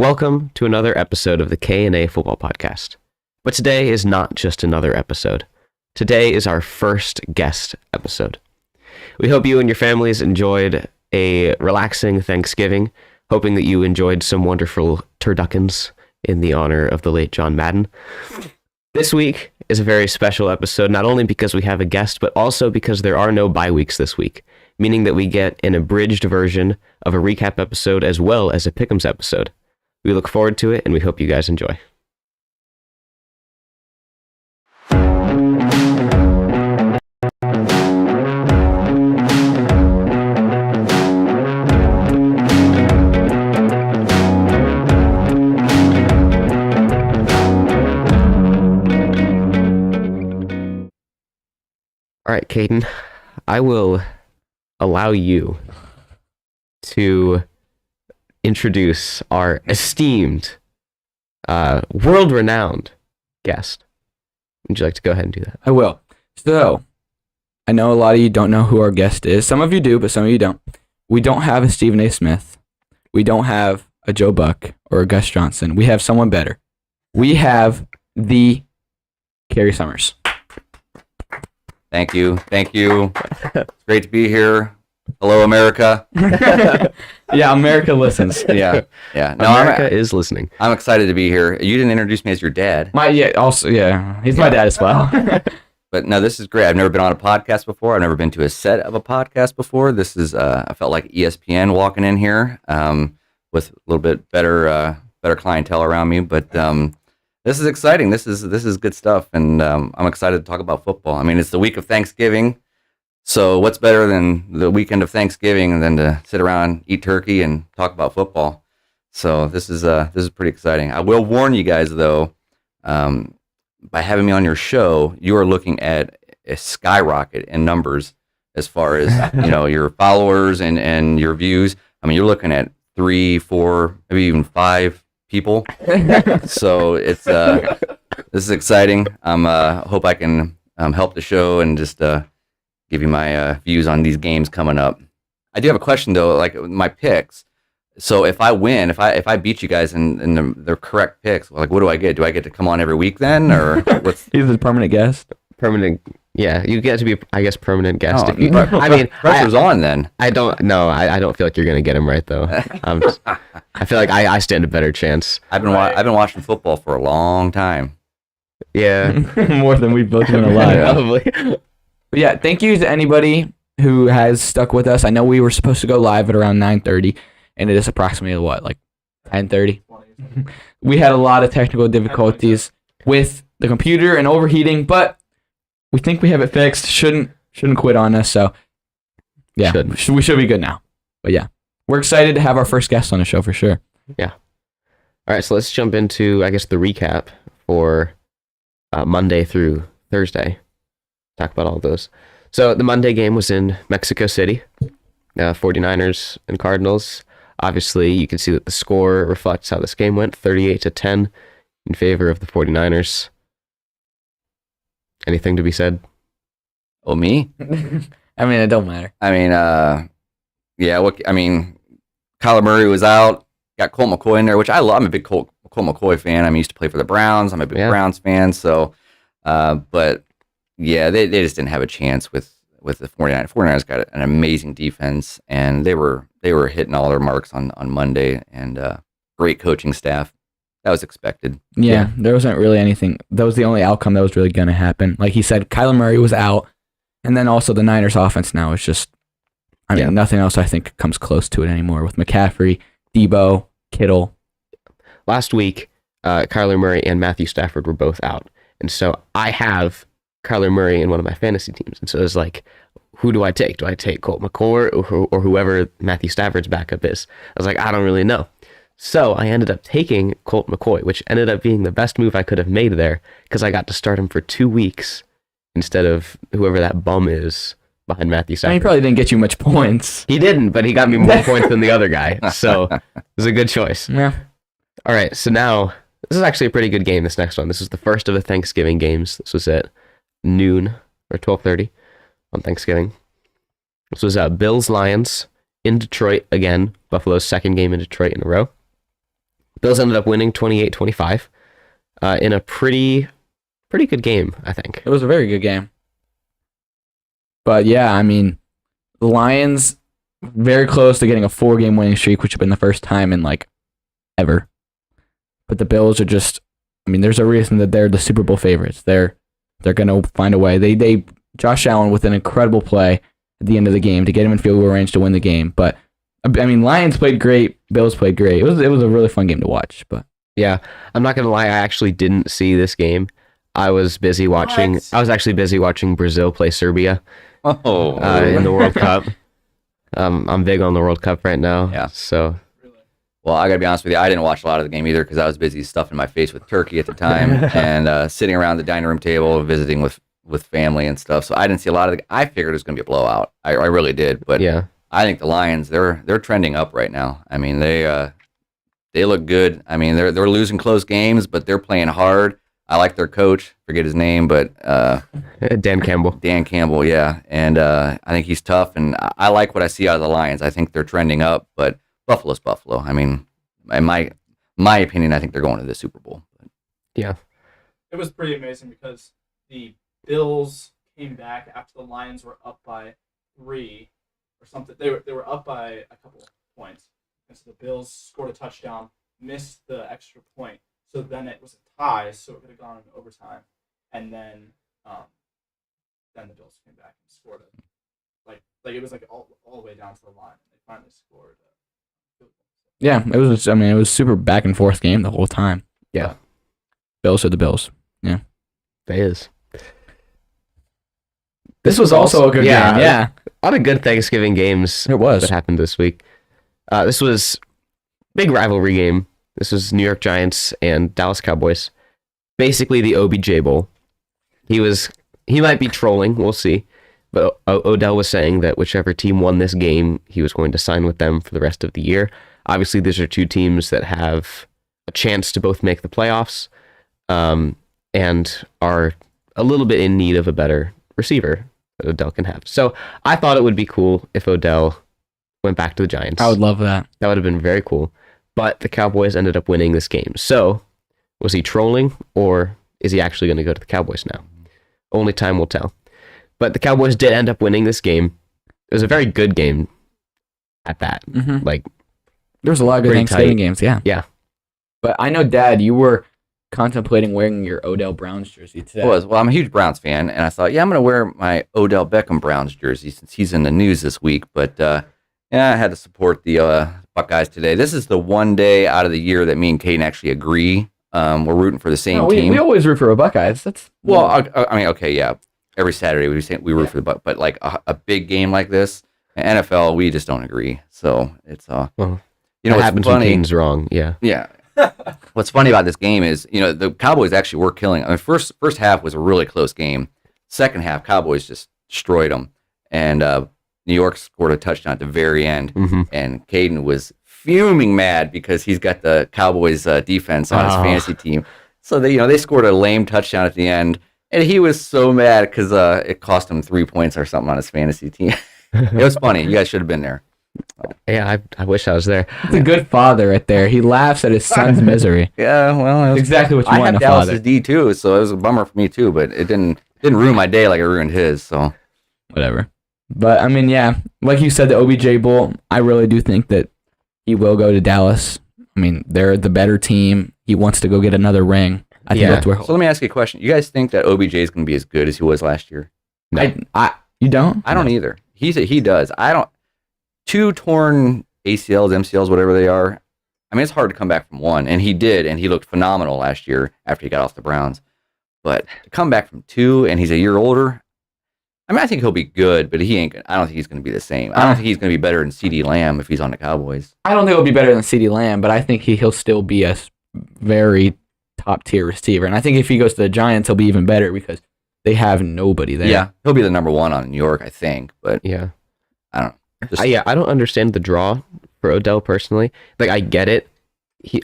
Welcome to another episode of the K&A Football Podcast. But today is not just another episode. Today is our first guest episode. We hope you and your families enjoyed a relaxing Thanksgiving, hoping that you enjoyed some wonderful turduckens in the honor of the late John Madden. This week is a very special episode, not only because we have a guest, but also because there are no bye weeks this week, meaning that we get an abridged version of a recap episode as well as a pick'ems episode. We look forward to it, and we hope you guys enjoy. All right, Caden, I will allow you to introduce our esteemed, world-renowned guest. Would you like to go ahead and do that? I will. So, I know a lot of you don't know who our guest is. Some of you do, but some of you don't. We don't have a Stephen A. Smith. We don't have a Joe Buck or a Gus Johnson. We have someone better. We have the Kerry Sommers. Thank you. It's great to be here. Hello, America. Yeah, America listens. Yeah. No, America is listening. I'm excited to be here. You didn't introduce me as your dad. He's my dad as well. But no, this is great. I've never been on a podcast before. I've never been to a set of a podcast before. This is, I felt like ESPN walking in here with a little bit better clientele around me. But this is exciting. This is good stuff, and I'm excited to talk about football. I mean, it's the week of Thanksgiving. So what's better than the weekend of Thanksgiving than to sit around, eat turkey, and talk about football? So this is pretty exciting. I will warn you guys, though, by having me on your show, you are looking at a skyrocket in numbers as far as your followers and your views. I mean, you're looking at 3, 4, maybe even 5 people. So it's this is exciting. Hope I can help the show and just give you my views on these games coming up. I do have a question though, like my picks. So if I win, if I beat you guys in the correct picks, like what do I get? Do I get to come on every week then, or what's? He's a permanent guest. Permanent, yeah. You get to be, I guess, permanent guest. Oh, if you, I mean, pressure's on then. I don't feel like you're gonna get him right though. I feel like I stand a better chance. I've been watching football for a long time. Yeah, More than we've both been alive. probably. But yeah, thank you to anybody who has stuck with us. I know we were supposed to go live at around 9:30, and it is approximately like 10:30. We had a lot of technical difficulties with the computer and overheating, but we think we have it fixed. Shouldn't quit on us. So yeah, we should be good now. But yeah, we're excited to have our first guest on the show for sure. Yeah. All right, so let's jump into, I guess, the recap for Monday through Thursday. Talk about all those. So the Monday game was in Mexico City, 49ers and Cardinals. Obviously, you can see that the score reflects how this game went, 38-10 in favor of the 49ers. Anything to be said? Oh, me? I mean, it don't matter. I mean, Kyler Murray was out. Got Colt McCoy in there, which I love. I'm a big Colt McCoy fan. I used to play for the Browns. I'm a big Browns fan. So, but yeah, they just didn't have a chance with the 49ers. 49ers got an amazing defense, and they were hitting all their marks on Monday, and great coaching staff. That was expected. Yeah, there wasn't really anything. That was the only outcome that was really going to happen. Like he said, Kyler Murray was out, and then also the Niners offense now is just, nothing else I think comes close to it anymore with McCaffrey, Debo, Kittle. Last week, Kyler Murray and Matthew Stafford were both out, and so I have Kyler Murray in one of my fantasy teams. And so it's like, who do I take? Do I take Colt McCoy or whoever Matthew Stafford's backup is? I was like, I don't really know. So I ended up taking Colt McCoy, which ended up being the best move I could have made there because I got to start him for 2 weeks instead of whoever that bum is behind Matthew Stafford. He probably didn't get you much points. He didn't, but he got me more points than the other guy. So it was a good choice. Yeah. All right, so now this is actually a pretty good game, this next one. This is the first of the Thanksgiving games. This was at noon or 12:30 on Thanksgiving. This was Bills-Lions in Detroit again. Buffalo's second game in Detroit in a row. Bills ended up winning 28-25 in a pretty good game, I think. It was a very good game. But yeah, I mean, the Lions very close to getting a 4-game winning streak, which would have been the first time in like ever. But the Bills are just, I mean, there's a reason that they're the Super Bowl favorites. They're gonna find a way. They Josh Allen with an incredible play at the end of the game to get him in field goal range to win the game. But I mean, Lions played great, Bills played great. It was a really fun game to watch. But yeah, I'm not gonna lie, I actually didn't see this game. I was busy watching. What? I was actually busy watching Brazil play Serbia in the World Cup. I'm big on the World Cup right now. Yeah. So. Well, I gotta be honest with you, I didn't watch a lot of the game either because I was busy stuffing my face with turkey at the time and sitting around the dining room table visiting with family and stuff. So I didn't see a lot of I figured it was gonna be a blowout. I really did. But Yeah. I think the Lions, they're trending up right now. I mean, they look good. I mean, they're losing close games, but they're playing hard. I like their coach. Forget his name, but Dan Campbell. Dan Campbell, yeah. And I think he's tough, and I like what I see out of the Lions. I think they're trending up, but Buffalo's Buffalo. I mean, in my opinion, I think they're going to the Super Bowl. Yeah. It was pretty amazing because the Bills came back after the Lions were up by 3 or something. They were up by a couple points, and so the Bills scored a touchdown, missed the extra point, so then it was a tie, so it could have gone into overtime, and then the Bills came back and scored it. Like it was like all the way down to the line. They finally scored. yeah, it was. I mean, it was super back and forth game the whole time. Yeah. Bills are the Bills. Yeah. It is. This was also a good game. Yeah. A lot of good Thanksgiving games It was. that happened this week. This was big rivalry game. This was New York Giants and Dallas Cowboys. Basically the OBJ Bowl. He might be trolling, we'll see. But Odell was saying that whichever team won this game, he was going to sign with them for the rest of the year. Obviously, these are two teams that have a chance to both make the playoffs and are a little bit in need of a better receiver that Odell can have. So I thought it would be cool if Odell went back to the Giants. I would love that. That would have been very cool. But the Cowboys ended up winning this game. So was he trolling or is he actually going to go to the Cowboys now? Only time will tell. But the Cowboys did end up winning this game. It was a very good game at that. Mm-hmm. Like, There was a lot of good Pretty Thanksgiving tight. games. Yeah. Yeah. But I know, Dad, you were contemplating wearing your Odell Browns jersey today. Well, I'm a huge Browns fan, and I thought, yeah, I'm going to wear my Odell Beckham Browns jersey since he's in the news this week. But yeah, I had to support the Buckeyes today. This is the one day out of the year that me and Caden actually agree. We're rooting for the same team. We always root for a Buckeyes. That's Well, I mean, okay, yeah. Every Saturday we root for the Buck, but like a big game like this, NFL, we just don't agree. So it's well, you know, that what's happens when funny. Caden's wrong. Yeah. Yeah. What's funny about this game is, you know, the Cowboys actually were killing. I mean, first half was a really close game. Second half, Cowboys just destroyed them, and New York scored a touchdown at the very end. Mm-hmm. And Caden was fuming mad because he's got the Cowboys defense on his fantasy team. So they scored a lame touchdown at the end, and he was so mad because it cost him 3 points or something on his fantasy team. It was funny. You guys should have been there. Yeah, I wish I was there. That's a good father right there. He laughs at his son's misery. Yeah, well, it was, Exactly what you I want in had a father. Dallas' D too, so it was a bummer for me too. But it didn't ruin my day like it ruined his. So Whatever. But, I mean, yeah, like you said, the OBJ Bowl, I really do think that he will go to Dallas. I mean, they're the better team. He wants to go get another ring. I think Yeah. that's where So let me ask you a question. You guys think that OBJ is going to be as good as he was last year? No. you don't? I don't either. He does. I don't. 2 torn ACLs, MCLs, whatever they are. I mean, it's hard to come back from one, and he did, and he looked phenomenal last year after he got off the Browns. But to come back from 2, and he's a year older. I mean, I think he'll be good, but he ain't. I don't think he's going to be the same. I don't think he's going to be better than CeeDee Lamb if he's on the Cowboys. I don't think he'll be better than CeeDee Lamb, but I think he'll still be a very top-tier receiver. And I think if he goes to the Giants, he'll be even better because they have nobody there. Yeah, he'll be the number 1 on New York, I think. But Yeah. I don't know. Just- I don't understand the draw for Odell personally. Like, I get it.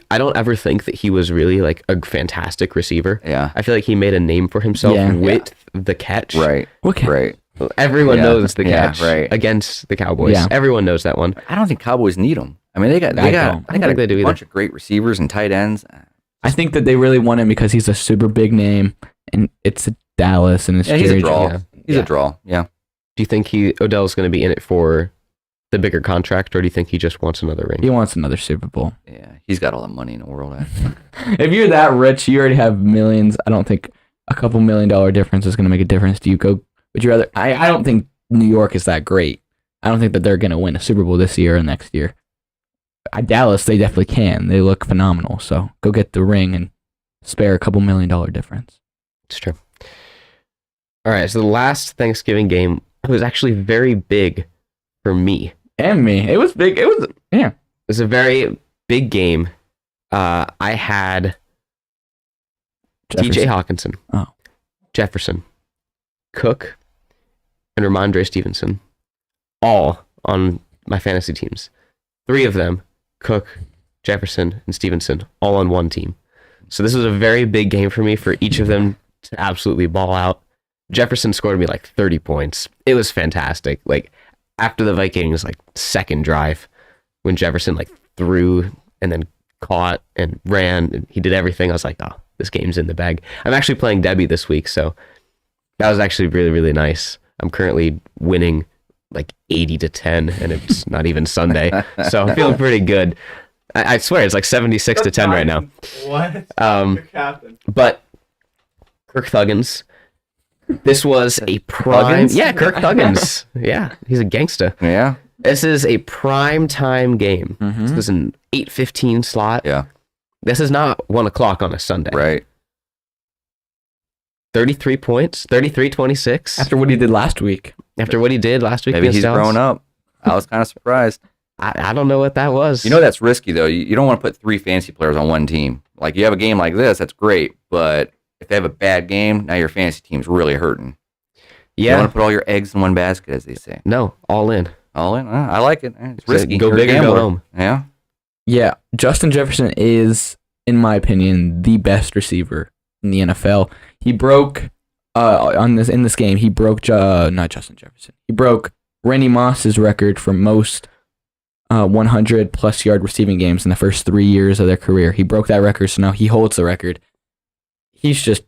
I don't ever think that he was really like a fantastic receiver. Yeah. I feel like he made a name for himself Yeah. with the catch. Right. Okay. Right. Everyone Yeah, knows the yeah, catch right. against the Cowboys. Yeah. Everyone knows that one. I don't think Cowboys need him. I mean, they got I a don't think they do bunch either. of great receivers and tight ends. I think that they really want him because he's a super big name, and it's Dallas, and it's Yeah, he's a Jerry draw. Jones. He's Yeah. a draw. Yeah. Do you think Odell's going to be in it for the bigger contract, or do you think he just wants another ring? He wants another Super Bowl. Yeah. He's got all the money in the world. If you're that rich, you already have millions. I don't think a couple $1 million difference is going to make a difference. Do you go? Would you rather? I don't think New York is that great. I don't think that they're going to win a Super Bowl this year or next year. Dallas, they definitely can. They look phenomenal. So go get the ring and spare a couple $1 million difference. It's true. All right, so the last Thanksgiving game was actually very big for me. And me, it was big. It was It was a very big game. I had TJ Hawkinson, Oh. Jefferson, Cook, and Ramondre Stevenson, all on my fantasy teams. 3 of them, Cook, Jefferson, and Stevenson, all on one team. So this was a very big game for me for each of them to absolutely ball out. Jefferson scored me like 30 points. It was fantastic. Like after the Vikings like second drive, when Jefferson like threw and then caught and ran and he did everything, I was like, oh, this game's in the bag. I'm actually playing Debbie this week, so that was actually really, really nice. I'm currently winning like 80-10, and it's not even Sunday, so I'm feeling pretty good. I swear it's like 76-10 right now. What? Um, Your captain. But Kirk Thuggins, this was a prime. Thuggins? Yeah, Kirk Thuggins. Yeah, he's a gangsta. Yeah. This is a prime time game. Mhm. This is an 8:15 slot. Yeah. This is not 1 o'clock on a Sunday. Right. 33 points, 33-26. after what he did last week. After what he did last week. Maybe against he's Dallas. grown up. I was kind of surprised. I don't know what that was. You know that's risky though. You don't want to put 3 fantasy players on one team. Like you have a game like this, that's great. But if they have a bad game, now your fantasy team's really hurting. You don't Yeah. want to put all your eggs in one basket, as they say. No, all in. All in. I like it. It's risky. Go You're a big or go gambler. home. Yeah. Yeah, Justin Jefferson is, in my opinion, the best receiver in the NFL. He broke in this game. He broke not Justin Jefferson. He broke Randy Moss's record for most 100 plus yard receiving games in the first 3 years of their career. He broke that record, so now he holds the record. He's just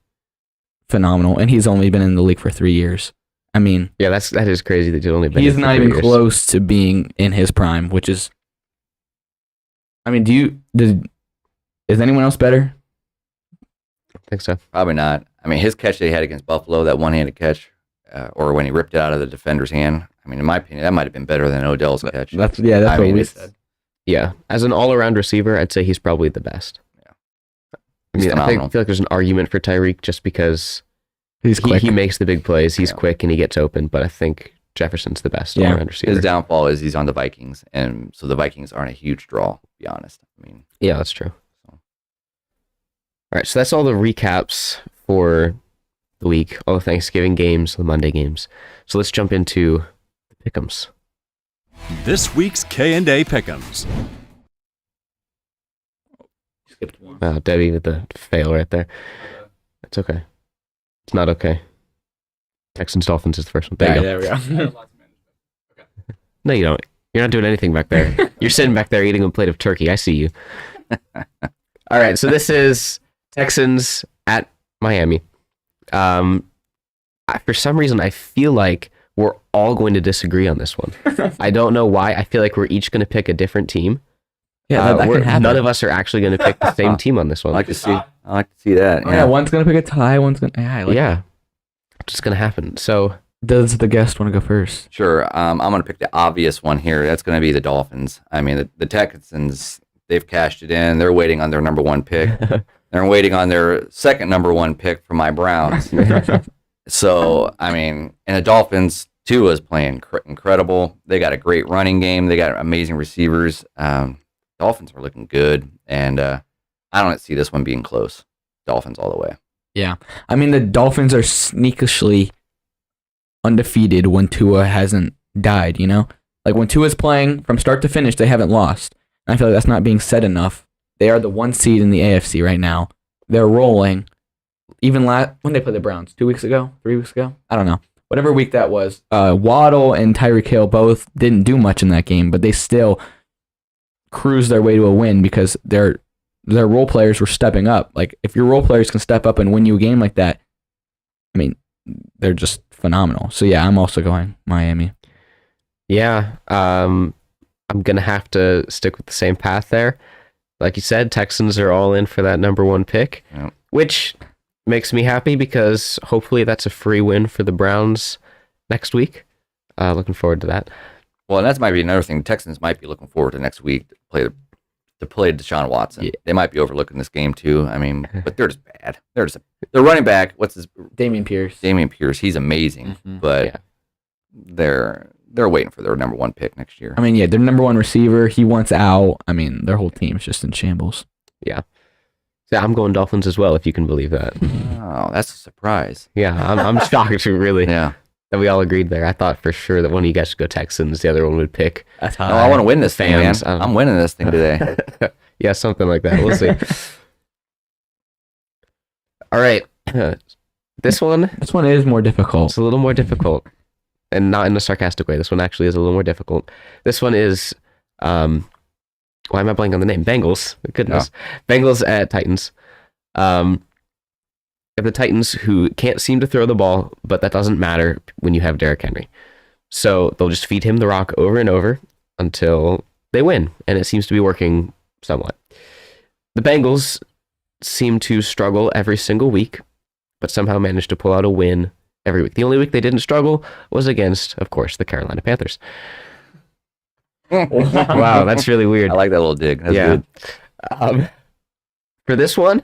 phenomenal, and he's only been in the league for 3 yeis. I mean, Yeah, that is crazy that he's only been. he's in for not 3 even years. close to being in his prime, which is. I mean, is anyone else better? I think so. Probably not. I mean, his catch that he had against Buffalo, that one-handed catch, or when he ripped it out of the defender's hand. I mean, in my opinion, that might have been better than Odell's catch. That's I what mean, we it's- said. Yeah, as an all-around receiver, I'd say he's probably the best. Yeah. I He's mean, I phenomenal. feel like there's an argument for Tyreek just because He's quick. he makes the big plays. He's Yeah. quick and he gets open, but I think Jefferson's the best Yeah. all-around receiver. His downfall is he's on the Vikings, and so the Vikings aren't a huge draw, to be honest. I mean, Yeah, that's true. So. All right, so that's all the recaps for the week, all the Thanksgiving games, the Monday games. So let's jump into the pick'ems. This week's K&A Pick'ems. Skipped one. Wow, Debbie with the fail right there. It's okay. It's not okay. Texans Dolphins is the first one. There you go. There we go. No, you don't. You're not doing anything back there. You're sitting back there eating a plate of turkey. I see you. All right, so this is Texans at Miami. For some reason, I feel like we're all going to disagree on this one. I don't know why. I feel like we're each going to pick a different team. Yeah, that can happen. None of us are actually going to pick the same team on this I one. like to see. I like to see that. Oh, yeah, one's gonna pick a tie. One's gonna. Yeah, I like Yeah, it's just going to happen. So Does the guest want to go first? Sure. I'm going to pick the obvious one here. That's going to be the Dolphins. I mean, the Texans, they've cashed it in. They're waiting on their number 1 pick. They're waiting on their second number 1 pick from my Browns. So, I mean, and the Dolphins, Tua is playing incredible. They got a great running game. They got amazing receivers. Dolphins are looking good. And I don't see this one being close. Dolphins all the way. Yeah, I mean the Dolphins are sneakishly undefeated when Tua hasn't died. You know, like when Tua's playing from start to finish, they haven't lost. And I feel like that's not being said enough. They are the 1 seed in the AFC right now. They're rolling. Even when they played the Browns 2 weeks ago, 3 weeks ago, I don't know. whatever week that was. Waddle and Tyreek Hill both didn't do much in that game, but they still cruised their way to a win because their role players were stepping up. Like, if your role players can step up and win you a game like that, I mean, they're just phenomenal. So yeah, I'm also going Miami. Yeah, I'm gonna have to stick with the same path there. Like you said, Texans are all in for that number 1 pick, Yep. which makes me happy because hopefully that's a free win for the Browns next week. Looking forward to that. Well, and that might be another thing. The Texans might be looking forward to next week to play Deshaun Watson. Yeah. They might be overlooking this game too. I mean, but they're just bad. They're running back. Damian Pierce. Damian Pierce? He's amazing, Mhm. but Yeah. they're waiting for their number 1 pick next year. I mean, yeah, their number 1 receiver, he wants out. I mean, their whole team's just in shambles. Yeah, I'm going Dolphins as well, if you can believe that. Oh, that's a surprise. Yeah, I'm shocked, really, Yeah. that we all agreed there. I thought for sure that one of you guys would go Texans, the other one would pick. That's No, I want to win this thing, man. Fans, I'm winning this thing today. Yeah, something like that. We'll see. All right. This one, This one is more difficult. it's a little more difficult. And not in a sarcastic way. This one actually is a little more difficult. This one is, why am I blanking on the name? Bengals. Goodness. Bengals at Titans. Of the Titans who can't seem to throw the ball, but that doesn't matter when you have Derrick Henry. So they'll just feed him the rock over and over until they win. And it seems to be working somewhat. The Bengals seem to struggle every single week, but somehow manage to pull out a win every week. The only week they didn't struggle was against, of course, the Carolina Panthers. Wow, that's really weird. I like that little dig. That's Yeah. good. For this one,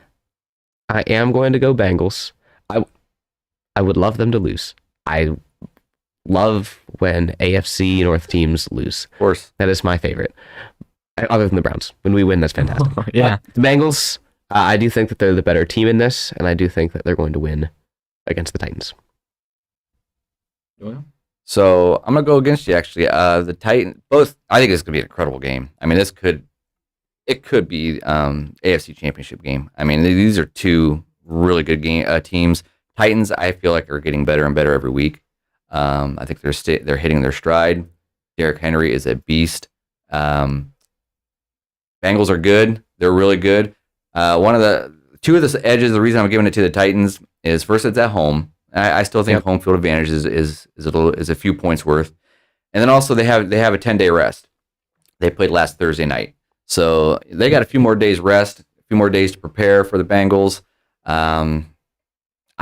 I am going to go Bengals. I would love them to lose. I love when AFC North teams lose. Of course. That is my favorite. Other than the Browns. When we win, that's fantastic. Yeah. But the Bengals, I do think that they're the better team in this, and I do think that they're going to win against the Titans. So I'm gonna go against you. Actually, the Titans. Both. I think it's gonna be an incredible game. I mean, it could be AFC Championship game. I mean, these are 2 really good teams. Titans, I feel like, are getting better and better every week. I think they're hitting their stride. Derrick Henry is a beast. Bengals are good. They're really good. 2 of the edges. The reason I'm giving it to the Titans is, first, it's at home. I still think home field advantage is a few points worth, and then also they have a 10-day rest. They played last Thursday night, so they got a few more days rest, a few more days to prepare for the Bengals. I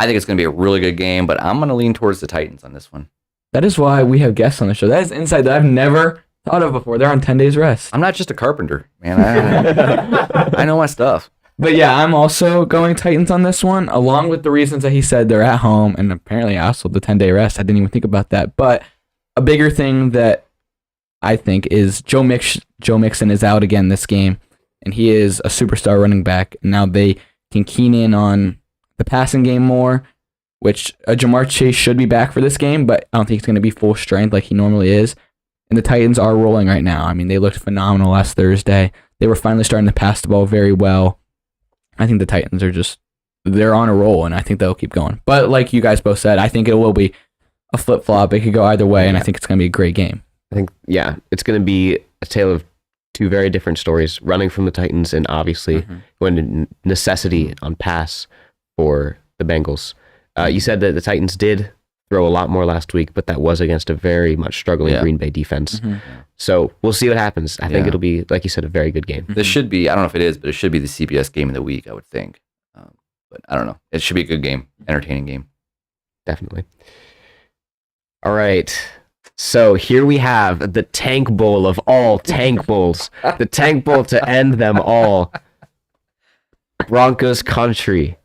think it's going to be a really good game, but I'm going to lean towards the Titans on this one. That is why we have guests on the show. That is insight that I've never thought of before. They're on 10 days rest. I'm not just a carpenter, man. I know my stuff. But yeah, I'm also going Titans on this one, along with the reasons that he said they're at home, and apparently also the 10-day rest. I didn't even think about that. But a bigger thing that I think is Joe Mixon is out again this game, and he is a superstar running back. Now they can keen in on the passing game more, which Jamar Chase should be back for this game, but I don't think he's going to be full strength like he normally is. And the Titans are rolling right now. I mean, they looked phenomenal last Thursday. They were finally starting to pass the ball very well. I think the Titans are they're on a roll, and I think they'll keep going. But like you guys both said, I think it will be a flip-flop. It could go either way, and I think it's going to be a great game. I think, it's going to be a tale of 2 very different stories, running from the Titans and obviously going to necessity on pass for the Bengals. You said that the Titans did throw a lot more last week, but that was against a very much struggling Green Bay defense. So we'll see what happens. I think it'll be, like you said, a very good game. This should be, I don't know if it is, but it should be the CBS game of the week, I would think. But I don't know. It should be a good game, entertaining game. Definitely. All right. So here we have the Tank Bowl of all Tank Bowls. The Tank Bowl to end them all. Broncos country.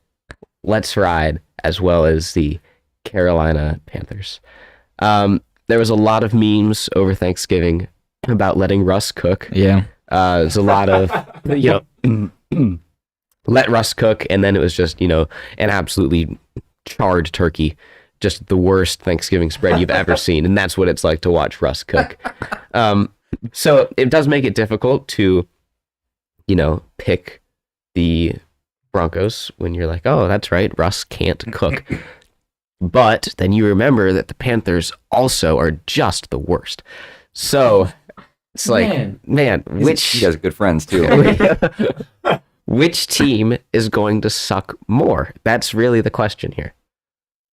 Let's ride, as well as the Carolina Panthers. There was a lot of memes over Thanksgiving about letting Russ cook. Yeah. There's a lot of, let Russ cook, and then it was just, an absolutely charred turkey. Just the worst Thanksgiving spread you've ever seen, and that's what it's like to watch Russ cook. So it does make it difficult to, pick the Broncos when you're like, oh, that's right, Russ can't cook. But then you remember that the Panthers also are just the worst. So it's like, man, which You guys are good friends too. which team is going to suck more? That's really the question here.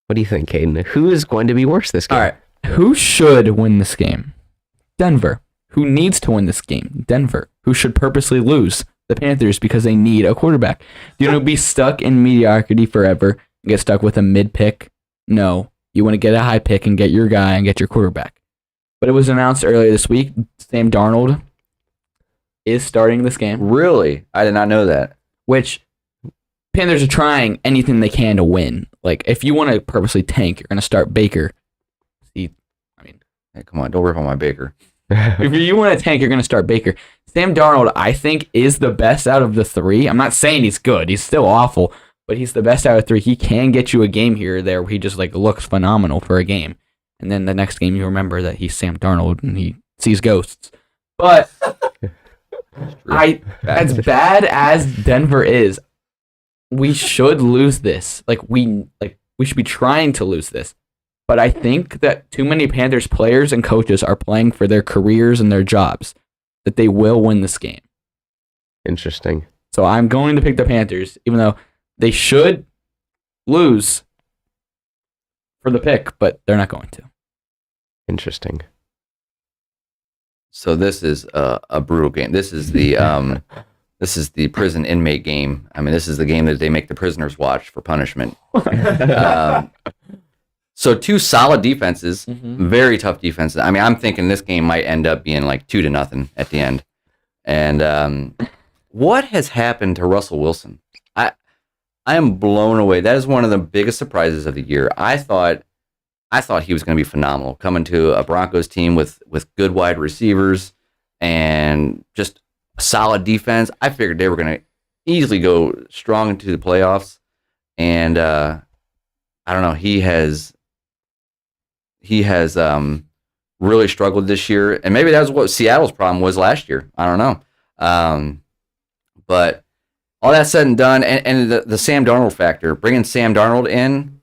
What do you think, Caden? Who is going to be worse this game? All right. Who should win this game? Denver. Who needs to win this game? Denver. Who should purposely lose? The Panthers, because they need a quarterback. Do you want to be stuck in mediocrity forever and get stuck with a mid pick? No. You want to get a high pick and get your guy and get your quarterback. But it was announced earlier this week, Sam Darnold is starting this game, Really? I did not know that. which Panthers are trying anything they can to win. Like, if you want to purposely tank, you're going to start Baker. Hey, come on, don't rip on my Baker. If you want to tank, you're going to start Baker. Sam Darnold, I think, is the best out of the three. I'm not saying he's good. He's still awful, but he's the best out of three. He can get you a game here or there where he just like looks phenomenal for a game. And then the next game, you remember that he's Sam Darnold and he sees ghosts. But as bad as Denver is, we should lose this. We should be trying to lose this. But I think that too many Panthers players and coaches are playing for their careers and their jobs, that they will win this game. Interesting. So I'm going to pick the Panthers, even though they should lose for the pick, but they're not going to. Interesting. So this is a brutal game. This is the this is the prison inmate game. I mean, this is the game that they make the prisoners watch for punishment. So two solid defenses, very tough defenses. I mean, I'm thinking this game might end up being like 2-0 at the end. And what has happened to Russell Wilson? I am blown away. That is one of the biggest surprises of the year. I thought he was going to be phenomenal, coming to a Broncos team with good wide receivers and just a solid defense. I figured they were going to easily go strong into the playoffs. And I don't know. He has really struggled this year, and maybe that was what Seattle's problem was last year. I don't know. But all that said and done, and the Sam Darnold factor, bringing Sam Darnold in,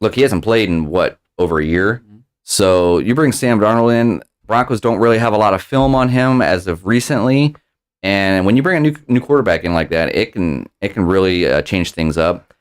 look, he hasn't played in, over a year? So you bring Sam Darnold in, Broncos don't really have a lot of film on him as of recently, and when you bring a new quarterback in like that, it can really change things up.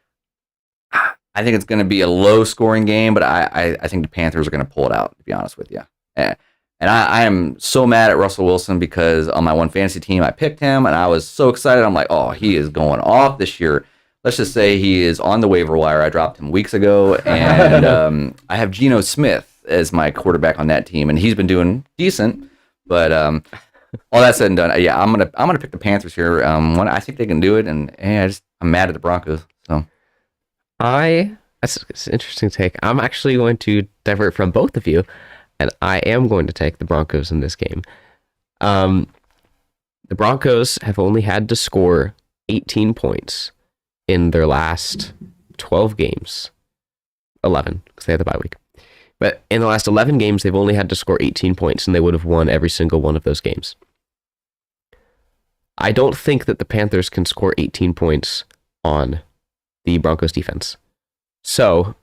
I think it's going to be a low-scoring game, but I think the Panthers are going to pull it out, to be honest with you. And I am so mad at Russell Wilson because on my one fantasy team, I picked him, and I was so excited. I'm like, oh, he is going off this year. Let's just say he is on the waiver wire. I dropped him weeks ago, and I have Geno Smith as my quarterback on that team, and he's been doing decent. But all that said and done, yeah, I'm gonna pick the Panthers here. I think they can do it, and I'm mad at the Broncos. So. That's an interesting take. I'm actually going to divert from both of you, and I am going to take the Broncos in this game. The Broncos have only had to score 18 points in their last 12 games. 11, because they had the bye week. But in the last 11 games, they've only had to score 18 points, and they would have won every single one of those games. I don't think that the Panthers can score 18 points on the Broncos defense. So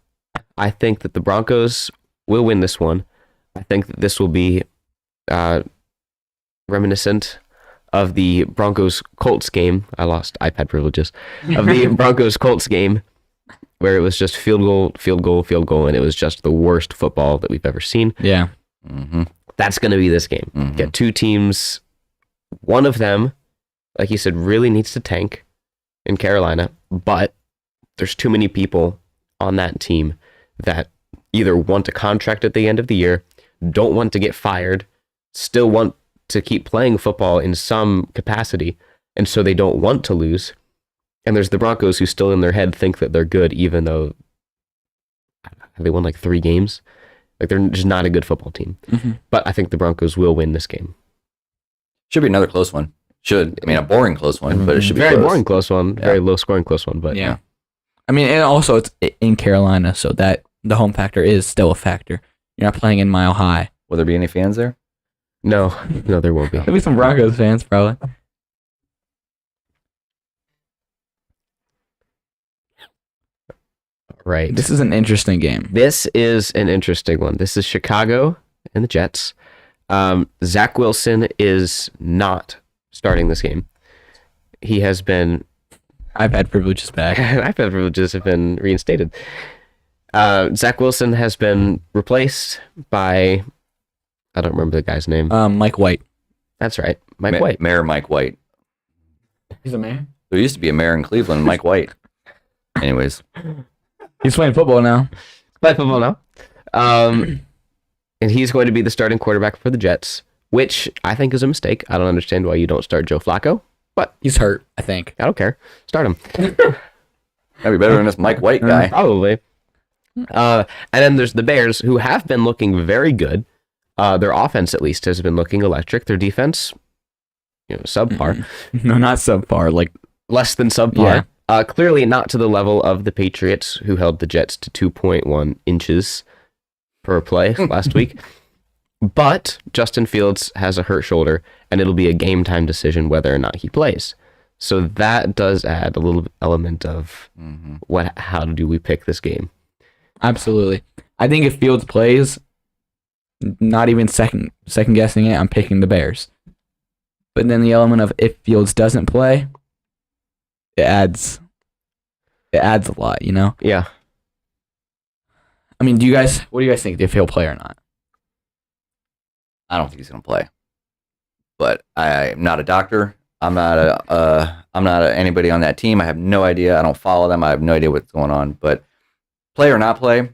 I think that the Broncos will win this one. I think that this will be reminiscent of the Broncos-Colts game. I lost iPad privileges. Of the Broncos-Colts game where it was just field goal, field goal, field goal, and it was just the worst football that we've ever seen. Yeah. Mm-hmm. That's going to be this game. Mm-hmm. Get two teams. One of them, like you said, really needs to tank in Carolina, but there's too many people on that team that either want a contract at the end of the year, don't want to get fired, still want to keep playing football in some capacity, and so they don't want to lose. And there's the Broncos who still in their head think that they're good, even though they won like 3 games. Like they're just not a good football team. Mm-hmm. But I think the Broncos will win this game. Should be another close one. Should. I mean, a boring close one, but it should be very close. boring close one, very low scoring close one. But Yeah. I mean, and also it's in Carolina, so that the home factor is still a factor. You're not playing in Mile High. Will there be any fans there? No, there won't be. There'll be some Broncos fans, probably. All right. This is an interesting game. This is an interesting one. This is Chicago and the Jets. Zach Wilson is not starting this game. He has been... iPad privileges back. iPad privileges have been reinstated. Zach Wilson has been replaced by... I don't remember the guy's name. Mike White. That's right. Mike White. Mayor Mike White. He's a mayor? There used to be a mayor in Cleveland, Mike White. Anyways. He's playing football now. Play football now. And he's going to be the starting quarterback for the Jets, which I think is a mistake. I don't understand why you don't start Joe Flacco, but He's hurt, I think. I don't care. Start him. That'd be better than this Mike White guy. Probably. And then there's the Bears, who have been looking very good. Their offense, at least, has been looking electric. Their defense, subpar. No, not subpar. Like, Less than subpar. Clearly not to the level of the Patriots, who held the Jets to 2.1 inches per play last week. But Justin Fields has a hurt shoulder, and it'll be a game time decision whether or not he plays. So that does add a little element of how do we pick this game? absolutely. I think if Fields plays, not even second guessing it, I'm picking the Bears. But then the element of if Fields doesn't play, it adds a lot, you know? Yeah. I mean, what do you guys think, if he'll play or not? I don't think he's going to play. But I'm not a doctor. I'm not anybody on that team. I have no idea. I don't follow them. I have no idea what's going on. But play or not play,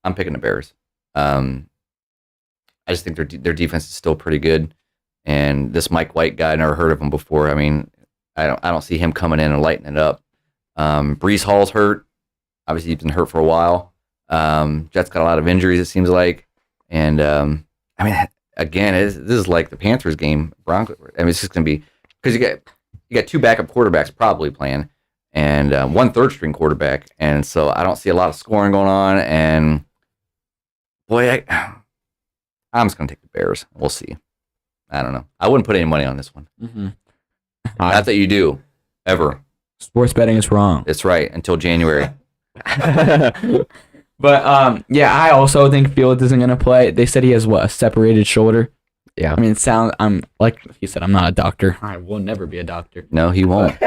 I'm picking the Bears. I just think their defense is still pretty good. And this Mike White guy, I never heard of him before. I mean, I don't see him coming in and lighting it up. Brees Hall's hurt. Obviously, he's been hurt for a while. Jets got a lot of injuries, it seems like. And I mean, again, this is like the Panthers game. Broncos. I mean, it's just going to be because you got two backup quarterbacks probably playing, and one third string quarterback, and so I don't see a lot of scoring going on. And boy, I'm just going to take the Bears. We'll see. I don't know. I wouldn't put any money on this one. Mm-hmm. Not that you do, ever. Sports betting is wrong. It's right until January. But yeah, I also think Fields isn't gonna play. They said he has a separated shoulder. Yeah. I mean, I'm like you said, I'm not a doctor. I will never be a doctor. No, he won't.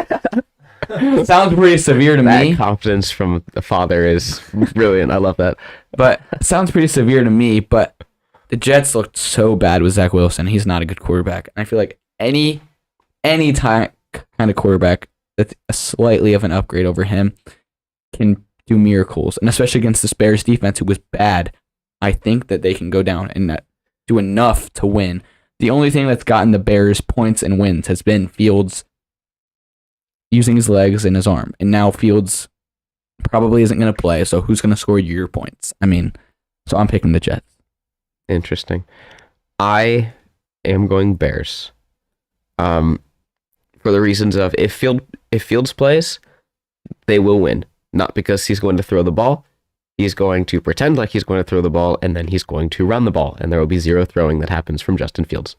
Sounds pretty severe to That me. confidence from the father is brilliant. I love that. But it sounds pretty severe to me. But the Jets looked so bad with Zach Wilson. He's not a good quarterback. And I feel like any kind of quarterback that's slightly of an upgrade over him can do miracles. And especially against this Bears defense, who was bad, I think that they can go down and do enough to win. The only thing that's gotten the Bears points and wins has been Fields using his legs and his arm. And now Fields probably isn't going to play, so who's going to score your points? I mean, so I'm picking the Jets. Interesting. I am going Bears. For the reasons of if Fields plays, they will win. Not because he's going to throw the ball. He's going to pretend like he's going to throw the ball, and then he's going to run the ball, and there will be zero throwing that happens from Justin Fields.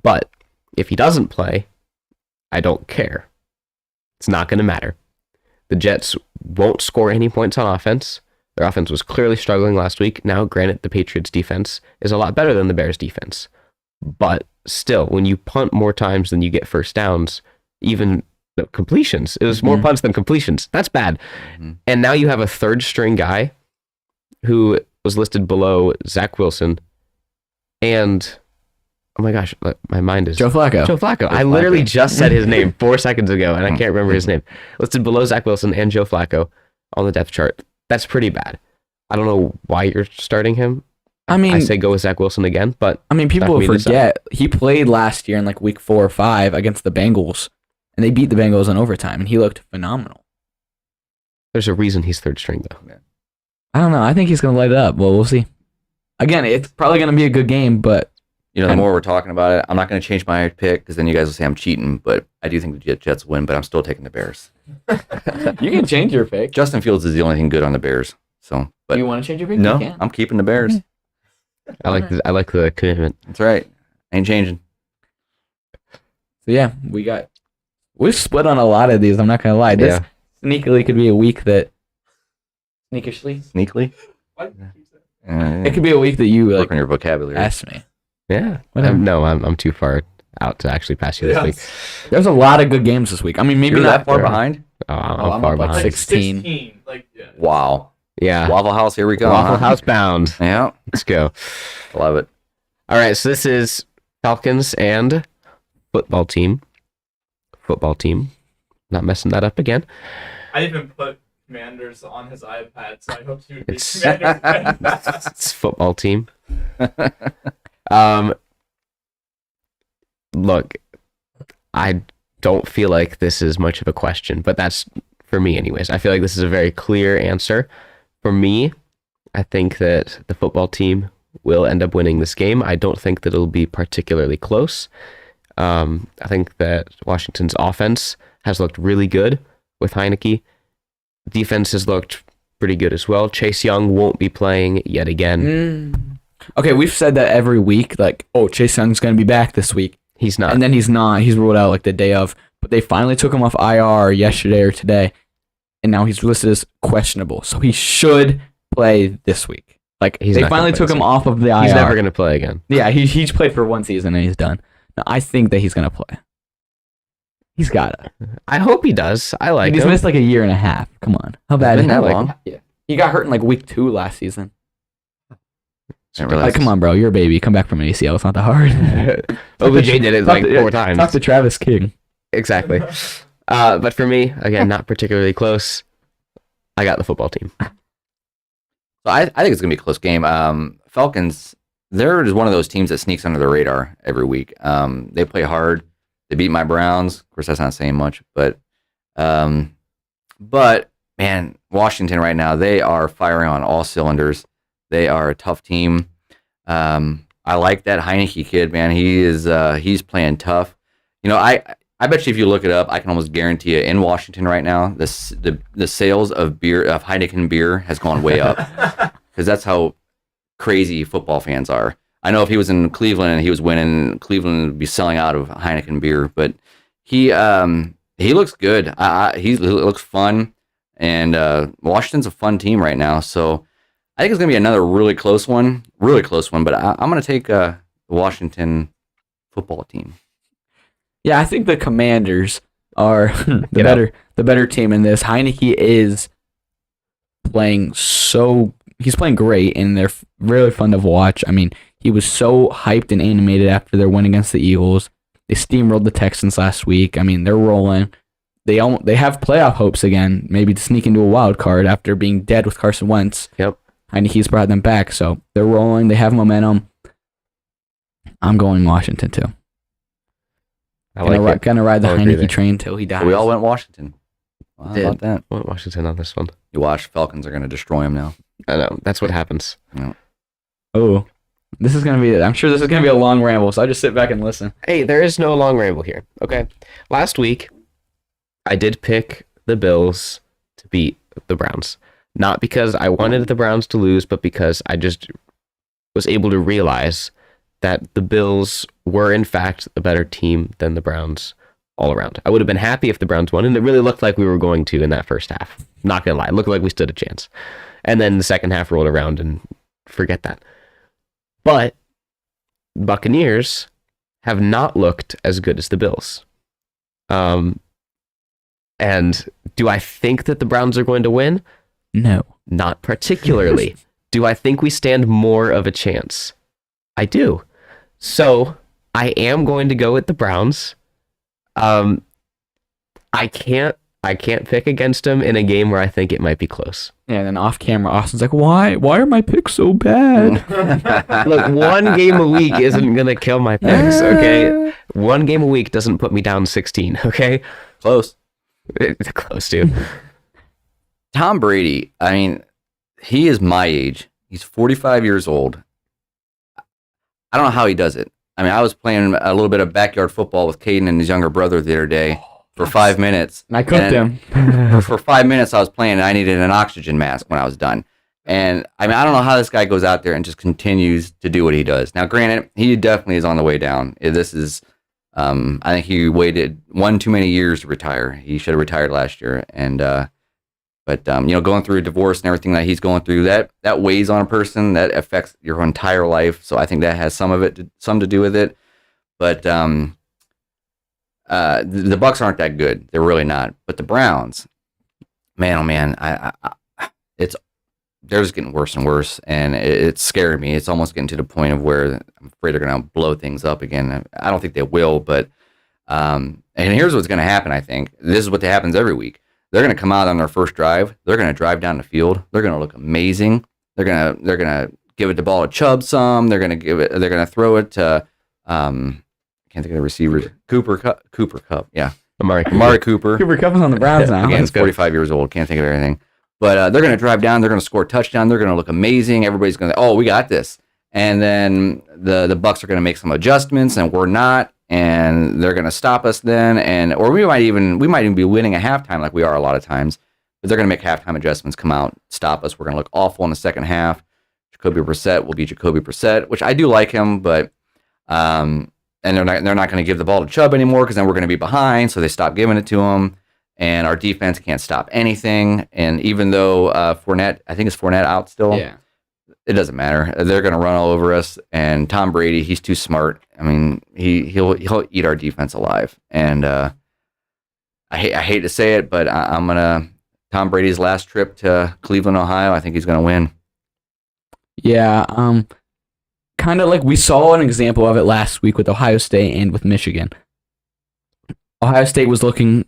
But if he doesn't play, I don't care. It's not going to matter. The Jets won't score any points on offense. Their offense was clearly struggling last week. Now, granted, the Patriots' defense is a lot better than the Bears' defense. But still, when you punt more times than you get first downs, even the completions, it was more punts than completions. That's bad. Mm-hmm. And now you have a third string guy who was listed below Zach Wilson and, oh my gosh, my mind is... Joe Flacco. Joe Flacco. I literally just said his name 4 seconds ago, and I can't remember his name. Listed below Zach Wilson and Joe Flacco on the depth chart. That's pretty bad. I don't know why you're starting him. I mean, I say go with Zach Wilson again, but... I mean, people forget, he played last year in like week 4 or 5 against the Bengals, and they beat the Bengals in overtime, and he looked phenomenal. There's a reason he's third string, though. I don't know. I think he's going to light it up. Well, we'll see. Again, it's probably going to be a good game, but... The more we're talking about it, I'm not going to change my pick because then you guys will say I'm cheating, but I do think the Jets win, but I'm still taking the Bears. You can change your pick. Justin Fields is the only thing good on the Bears. So, but do you want to change your pick? No, You can. I'm keeping the Bears. I like the commitment. That's right. Ain't changing. So yeah, we've split on a lot of these. I'm not gonna lie. This sneakily could be a week that Sneakishly. Sneakily. Why do you keep saying It could be a week that you work like on your vocabulary. ask me. Yeah. Whatever. No, I'm too far out to actually pass you this that? week. There's a lot of good games this week. I mean, maybe You're not that far there. behind? Oh, Oh, I'm I'm far up like behind. 16. Like, yeah. Wow. Yeah. Waffle House, here we go. Waffle huh? House bound. Yeah, Let's go. love it. All right, so this is Falcons and football team. Football team. Not messing that up again. I even put Commanders on his iPad, so I hoped he would be It's- Commanders. It's football team. Look, I don't feel like this is much of a question, but that's for me anyways. I feel like this is a very clear answer. For me, I think that the football team will end up winning this game. I don't think that it'll be particularly close. I think that Washington's offense has looked really good with Heineke. Defense has looked pretty good as well. Chase Young won't be playing yet again. Okay, we've said that every week. Like, oh, Chase Young's going to be back this week. He's not. And then he's not. He's ruled out like the day of. But they finally took him off IR yesterday or today. And now he's listed as questionable. So he should play this week. Like, He's they not gonna finally play took this him week. off of the IR. He's never going to play again. Yeah, he's played for one season and he's done. Now, I think that he's going to play. He's got to. I hope he does. I like He's him. missed like a year and a half. Come on. How bad Been is that that? long? Yeah. He got hurt in like week 2 last season. Didn't realize Like, come on, bro. You're a baby. Come back from an ACL. It's not that hard. OBJ did it like 4 times. Talk to Travis King. Exactly. But for me, again, not particularly close. I got the football team. So I think it's gonna be a close game. Falcons, they're just one of those teams that sneaks under the radar every week. They play hard. They beat my Browns. Of course, that's not saying much, but man, Washington right now, they are firing on all cylinders. They are a tough team. I like that Heineke kid, man. He's playing tough. You know, I bet you if you look it up, I can almost guarantee you in Washington right now, the sales of Heineken beer has gone way up because that's how crazy football fans are. I know if he was in Cleveland and he was winning, Cleveland would be selling out of Heineken beer. But he looks good. He looks fun, and Washington's a fun team right now. So I think it's gonna be another really close one. But I'm gonna take the Washington football team. Yeah, I think the Commanders are the better team in this. Heineke is playing he's playing great, and they're really fun to watch. I mean, he was so hyped and animated after their win against the Eagles. They steamrolled the Texans last week. I mean, they're rolling. They have playoff hopes again, maybe to sneak into a wild card after being dead with Carson Wentz. Yep. Heineke's brought them back, so they're rolling. They have momentum. I'm going Washington too. I like it. Gonna ride the I'll agree Heineke there. train till he dies. So we all went Washington. Wow, how Did. about that? I want Washington on this one. You watch, Falcons are gonna destroy him now. I know. That's what happens. Oh, this is gonna be. I'm sure this is gonna be a long ramble, so I just sit back and listen. Hey, there is no long ramble here. Okay. Last week, I did pick the Bills to beat the Browns. Not because I wanted the Browns to lose, but because I just was able to realize that the Bills were, in fact, a better team than the Browns all around. I would have been happy if the Browns won, and it really looked like we were going to in that first half. Not going to lie. It looked like we stood a chance. And then the second half rolled around, and forget that. But Buccaneers have not looked as good as the Bills. And do I think that the Browns are going to win? No. Not particularly. Do I think we stand more of a chance? I do. So I am going to go with the Browns. I can't pick against them in a game where I think it might be close. Yeah, and then off camera, Austin's like, "Why? Why are my picks so bad?" Look, one game a week isn't gonna kill my picks, okay? One game a week doesn't put me down 16, okay? Close. It's close, dude. Tom Brady, I mean, he is my age. He's 45 years old. I don't know how he does it. I mean, I was playing a little bit of backyard football with Caden and his younger brother the other day for 5 minutes. And I cooked him. For 5 minutes I was playing and I needed an oxygen mask when I was done. And I mean, I don't know how this guy goes out there and just continues to do what he does. Now, granted, he definitely is on the way down. This is, I think he waited one too many years to retire. He should have retired last year. And But going through a divorce and everything that he's going through, that weighs on a person. That affects your entire life. So I think that has some to do with it. But the Bucks aren't that good. They're really not. But the Browns, man, oh man, they're just getting worse and worse, and it's scaring me. It's almost getting to the point of where I'm afraid they're going to blow things up again. I don't think they will, but and here's what's going to happen. I think this is what happens every week. They're going to come out on their first drive. They're going to drive down the field. They're going to look amazing. They're going to give the ball to Chubb some. They're going to throw it to can't think of the receivers. Cooper Kupp. Yeah. Amari Cooper. Cooper Kupp is on the Browns now. Again, 45 years old. Can't think of everything. But they're going to drive down. They're going to score a touchdown. They're going to look amazing. Everybody's going to, oh, we got this. And then the Bucks are going to make some adjustments, and we're not. And they're going to stop us then, or we might even be winning at halftime like we are a lot of times. But they're going to make halftime adjustments, come out, stop us. We're going to look awful in the second half. Jacoby Brissett will be Jacoby Brissett, which I do like him, but and they're not going to give the ball to Chubb anymore because then we're going to be behind. So they stop giving it to him, and our defense can't stop anything. And even though Fournette, I think it's Fournette out still. Yeah. It doesn't matter. They're going to run all over us. And Tom Brady, he's too smart. I mean, he'll eat our defense alive. And I hate to say it, but I'm gonna Tom Brady's last trip to Cleveland, Ohio. I think he's gonna win. Yeah. Kind of like we saw an example of it last week with Ohio State and with Michigan. Ohio State was looking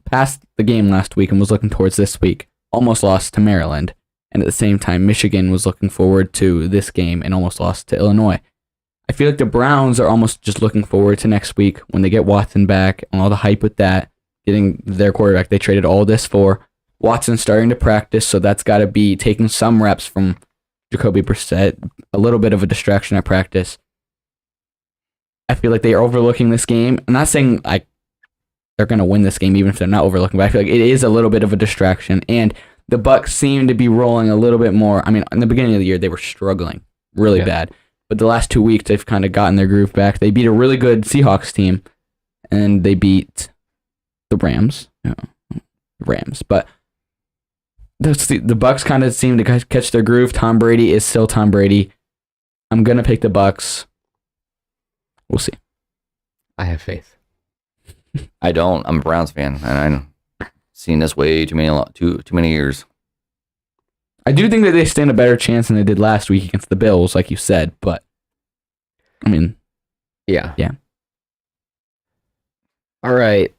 past the game last week and was looking towards this week. Almost lost to Maryland. And at the same time, Michigan was looking forward to this game and almost lost to Illinois. I feel like the Browns are almost just looking forward to next week when they get Watson back and all the hype with that, getting their quarterback they traded all this for. Watson starting to practice, so that's got to be taking some reps from Jacoby Brissett, a little bit of a distraction at practice. I feel like they are overlooking this game. I'm not saying they're going to win this game even if they're not overlooking, but I feel like it is a little bit of a distraction, and the Bucks seem to be rolling a little bit more. I mean, in the beginning of the year, they were struggling really bad. But the last 2 weeks, they've kind of gotten their groove back. They beat a really good Seahawks team, and they beat the Rams. But the Bucks kind of seem to catch their groove. Tom Brady is still Tom Brady. I'm going to pick the Bucks. We'll see. I have faith. I don't. I'm a Browns fan, and I've seen this way too many years. I do think that they stand a better chance than they did last week against the Bills, like you said, but I mean, yeah. Yeah. All right.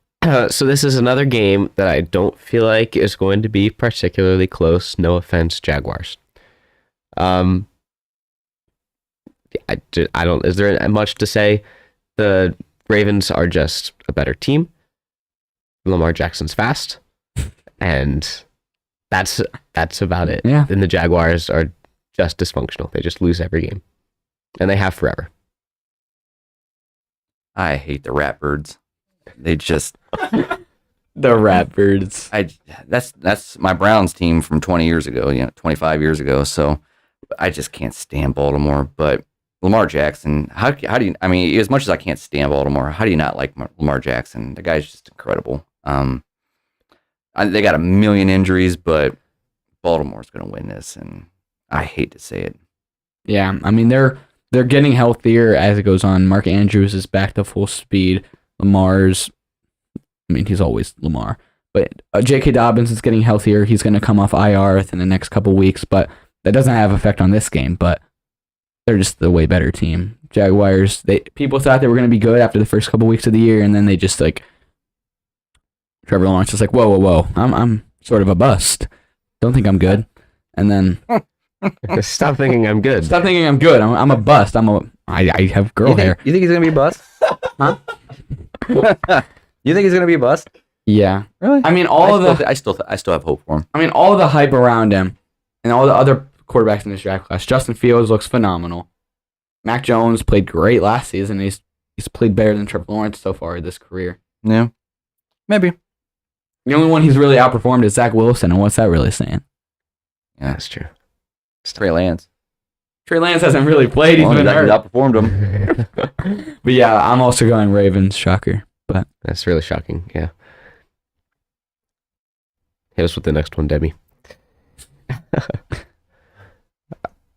So this is another game that I don't feel like is going to be particularly close. No offense, Jaguars. I don't. Is there much to say? The Ravens are just a better team. Lamar Jackson's fast, and that's about it. Yeah. And the Jaguars are just dysfunctional. They just lose every game, and they have forever. I hate the Ratbirds. They just the Ratbirds. That's my Browns team from 20 years ago. 25 years ago. So I just can't stand Baltimore. But Lamar Jackson, how do you? I mean, as much as I can't stand Baltimore, how do you not like Lamar Jackson? The guy's just incredible. They got a million injuries, but Baltimore's going to win this, and I hate to say it. Yeah, I mean they're getting healthier as it goes on. Mark Andrews is back to full speed. Lamar's, I mean he's always Lamar, but J.K. Dobbins is getting healthier. He's going to come off IR within the next couple weeks, but that doesn't have effect on this game. But they're just the way better team. Jaguars. People thought they were going to be good after the first couple weeks of the year, and then they just Trevor Lawrence is like, whoa, I'm sort of a bust. Don't think I'm good. And then Stop thinking I'm good. Stop thinking I'm good. I'm a bust. I have girl hair. You think he's gonna be a bust? Huh? You think he's gonna be a bust? Yeah. Really? I mean, I still have hope for him. I mean, all the hype around him and all the other quarterbacks in this draft class. Justin Fields looks phenomenal. Mac Jones played great last season. He's played better than Trevor Lawrence so far in this career. Yeah. Maybe. The only one he's really outperformed is Zach Wilson, and what's that really saying? Yeah, That's true. Trey Lance. Trey Lance hasn't really played. He's been hurt. Outperformed him. But yeah, I'm also going Ravens. Shocker. But That's really shocking. Yeah. Hit us with the next one, Debbie.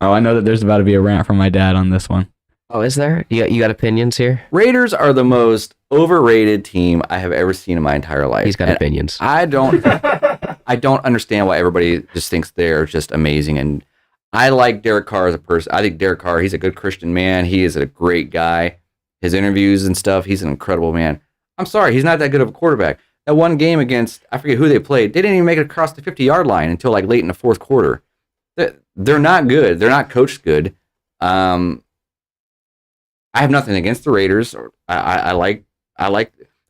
Oh, I know that there's about to be a rant from my dad on this one. Oh, is there? You got opinions here? Raiders are the most overrated team I have ever seen in my entire life. He's got And opinions. I don't understand why everybody just thinks they're just amazing. And I like Derek Carr as a person. I think Derek Carr, he's a good Christian man. He is a great guy. His interviews and stuff, he's an incredible man. I'm sorry, he's not that good of a quarterback. That one game against, I forget who they played, they didn't even make it across the 50-yard line until like late in the fourth quarter. They're not good. They're not coached good. I have nothing against the Raiders. I like.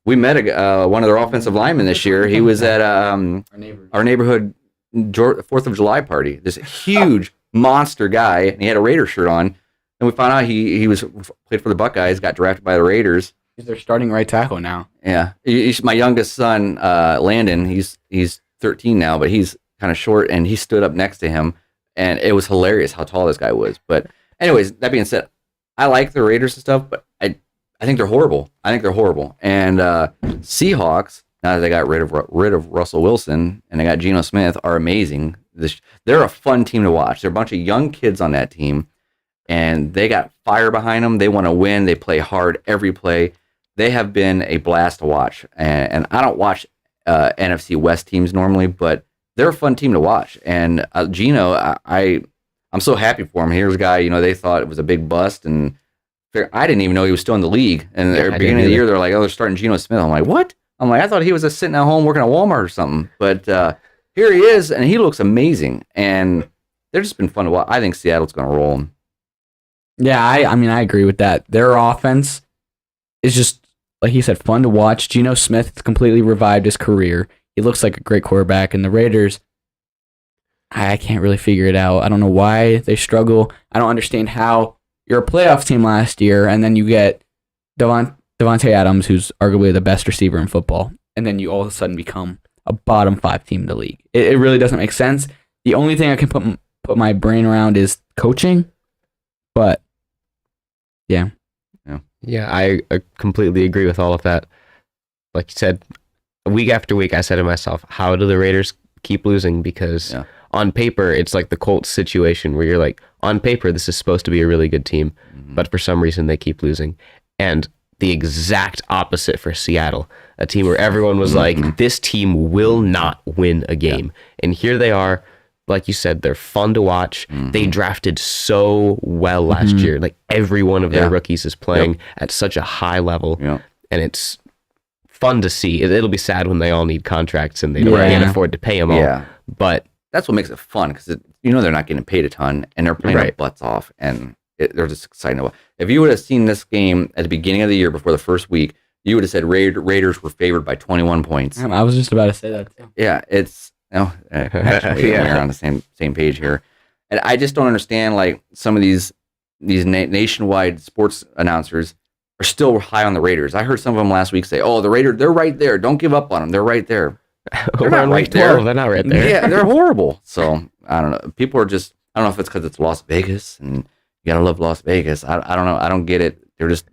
We met one of their offensive linemen this year. He was at our neighborhood 4th of July party. This huge monster guy, and he had a Raider shirt on. And we found out he played for the Buckeyes, got drafted by the Raiders. He's their starting right tackle now. Yeah, he's my youngest son, Landon. He's 13 now, but he's kind of short, and he stood up next to him, and it was hilarious how tall this guy was. But anyways, that being said, I like the Raiders and stuff, but I think they're horrible. And Seahawks, now that they got rid of Russell Wilson and they got Geno Smith, are amazing. They're a fun team to watch. They're a bunch of young kids on that team, and they got fire behind them. They want to win. They play hard every play. They have been a blast to watch. And I don't watch NFC West teams normally, but they're a fun team to watch. And Geno, I'm so happy for him. Here's a guy, they thought it was a big bust, and I didn't even know he was still in the league. And at the beginning of the year, they're like, "Oh, they're starting Geno Smith." I'm like, "What?" I thought he was just sitting at home working at Walmart or something. But here he is, and he looks amazing. And they've just been fun to watch. I think Seattle's going to roll them. Yeah, I agree with that. Their offense is just, like he said, fun to watch. Geno Smith has completely revived his career. He looks like a great quarterback. And the Raiders, I can't really figure it out. I don't know why they struggle. I don't understand how you're a playoff team last year, and then you get Devontae Adams, who's arguably the best receiver in football, and then you all of a sudden become a bottom 5 team in the league. It really doesn't make sense. The only thing I can put my brain around is coaching, but yeah. Yeah, I completely agree with all of that. Like you said, week after week, I said to myself, how do the Raiders keep losing? Because on paper, it's like the Colts situation where you're like, on paper, this is supposed to be a really good team, but for some reason they keep losing. And the exact opposite for Seattle, a team where everyone was like, this team will not win a game. And here they are. Like you said, they're fun to watch. They drafted so well last year. Like every one of their rookies is playing at such a high level. And it's fun to see. It'll be sad when they all need contracts and they can't afford to pay them all. But that's what makes it fun, because they're not getting paid a ton, and they're playing their butts off, and they're just exciting to watch. If you would have seen this game at the beginning of the year before the first week, you would have said Raiders were favored by 21 points. I was just about to say that too. Yeah, it's actually we're on the same page here, and I just don't understand, like, some of these nationwide sports announcers are still high on the Raiders. I heard some of them last week say, "Oh, the Raiders, they're right there. Don't give up on them. They're right there." They're not right there. They're not right there. Yeah, they're horrible. So I don't know. People are just, I don't know if it's because it's Las Vegas and you gotta love Las Vegas. I don't know. I don't get it. They're just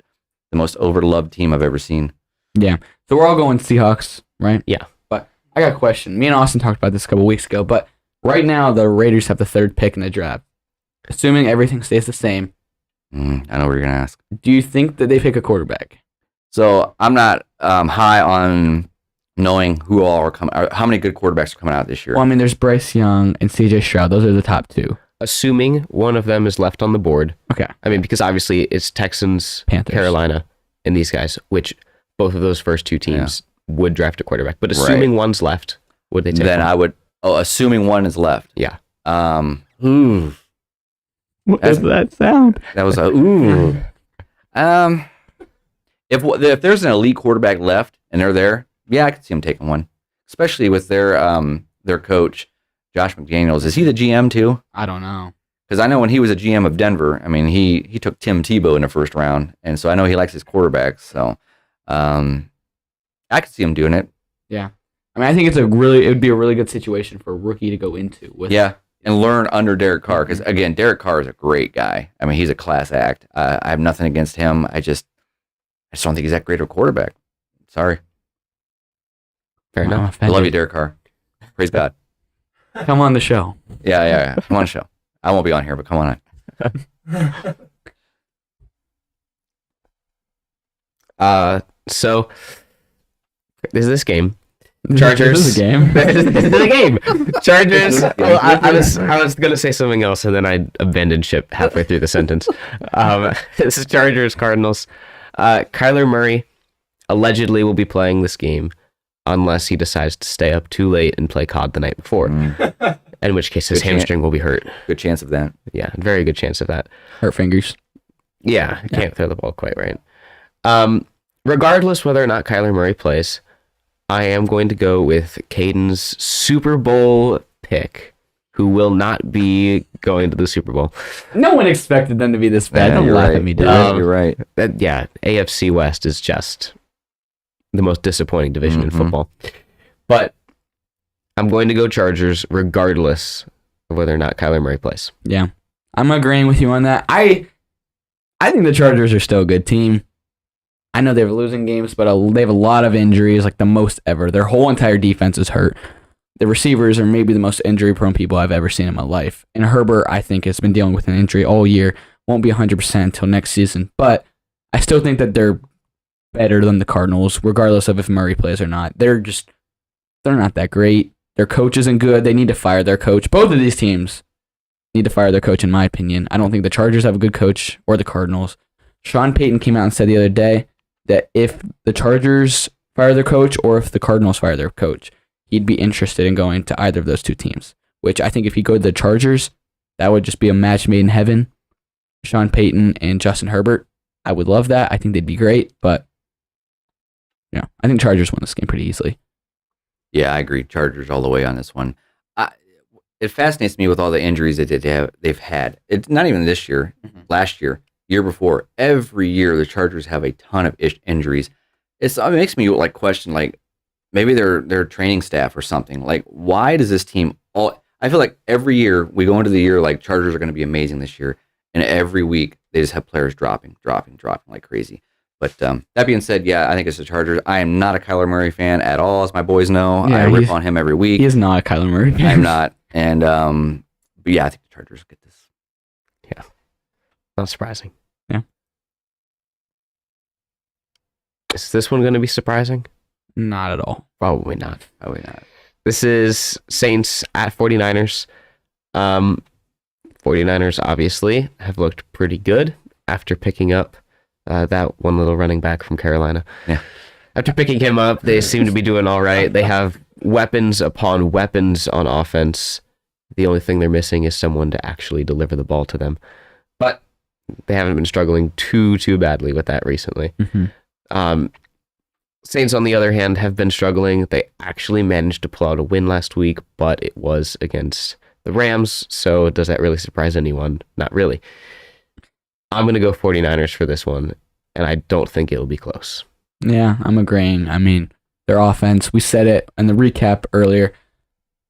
the most overloved team I've ever seen. Yeah. So we're all going Seahawks, right? Yeah. But I got a question. Me and Austin talked about this a couple weeks ago, but right now the Raiders have the 3rd pick in the draft. Assuming everything stays the same, I know what you're gonna ask. do you think that they pick a quarterback? So I'm not high on knowing who all are coming, how many good quarterbacks are coming out this year. Well, I mean, there's Bryce Young and CJ Stroud. Those are the top 2. Assuming one of them is left on the board. Okay. I mean, because obviously it's Texans, Panthers, Carolina, and these guys, which both of those first 2 teams would draft a quarterback. But assuming one's left, would they take Then one? I would, assuming one is left. Yeah. What does that sound? That was a ooh. If there's an elite quarterback left and they're there, yeah, I could see them taking one, especially with their coach, Josh McDaniels. Is he the GM too? I don't know. Because I know when he was a GM of Denver, I mean, he took Tim Tebow in the first round, and so I know he likes his quarterbacks. So, I could see him doing it. Yeah. I mean, I think it would be a really good situation for a rookie to go into. And learn under Derek Carr, because again, Derek Carr is a great guy. I mean, he's a class act. I have nothing against him. I just don't think he's that great of a quarterback. Sorry. Fair enough. I love you, Derek Carr. Praise God. Come on the show. Yeah. Come on, show. I won't be on here, but come on. So this is this game. Chargers. This is a game. This is a game. Chargers. Well, I was gonna say something else, and then I abandoned ship halfway through the sentence. This is Chargers Cardinals. Kyler Murray allegedly will be playing this game unless he decides to stay up too late and play COD the night before. In which case his hamstring will be hurt. Good chance of that. Yeah, very good chance of that. Hurt fingers. Yeah, can't throw the ball quite right. Regardless whether or not Kyler Murray plays, I am going to go with Caden's Super Bowl pick, who will not be going to the Super Bowl. No one expected them to be this bad. Yeah, Don't you're laugh right. at me, dude. You're right. Yeah, AFC West is just the most disappointing division in Mhm. football. But I'm going to go Chargers regardless of whether or not Kyler Murray plays. Yeah, I'm agreeing with you on that. I think the Chargers are still a good team. I know they're losing games, but they have a lot of injuries, like the most ever. Their whole entire defense is hurt. The receivers are maybe the most injury-prone people I've ever seen in my life. And Herbert, I think, has been dealing with an injury all year. Won't be 100% until next season. But I still think that they're better than the Cardinals, regardless of if Murray plays or not. They're not that great. Their coach isn't good. They need to fire their coach. Both of these teams need to fire their coach, in my opinion. I don't think the Chargers have a good coach or the Cardinals. Sean Payton came out and said the other day that if the Chargers fire their coach or if the Cardinals fire their coach, he'd be interested in going to either of those two teams, which I think if he go to the Chargers, that would just be a match made in heaven. Sean Payton and Justin Herbert, I would love that. I think they'd be great, but I think Chargers win this game pretty easily. Yeah, I agree. Chargers all the way on this one. It fascinates me with all the injuries that they've had. It's not even this year, last year, year before. Every year, the Chargers have a ton of injuries. It makes me question maybe their training staff or something. Like, why does this team I feel like every year we go into the year like Chargers are going to be amazing this year, and every week they just have players dropping like crazy. But that being said, yeah, I think it's the Chargers. I am not a Kyler Murray fan at all, as my boys know. Yeah, I rip on him every week. He is not a Kyler Murray fan. I'm not. And but yeah, I think the Chargers get this. Yeah, not surprising. Yeah. Is this one going to be surprising? Not at all. Probably not. Probably not. This is Saints at 49ers. 49ers obviously have looked pretty good after picking up that one little running back from Carolina. Yeah. After picking him up, they seem to be doing all right. They have weapons upon weapons on offense. The only thing they're missing is someone to actually deliver the ball to them. But they haven't been struggling too badly with that recently. Mm-hmm. Saints, on the other hand, have been struggling. They actually managed to pull out a win last week, but it was against the Rams, so does that really surprise anyone? Not really. I'm going to go 49ers for this one, and I don't think it'll be close. Yeah, I'm agreeing. I mean, their offense, we said it in the recap earlier,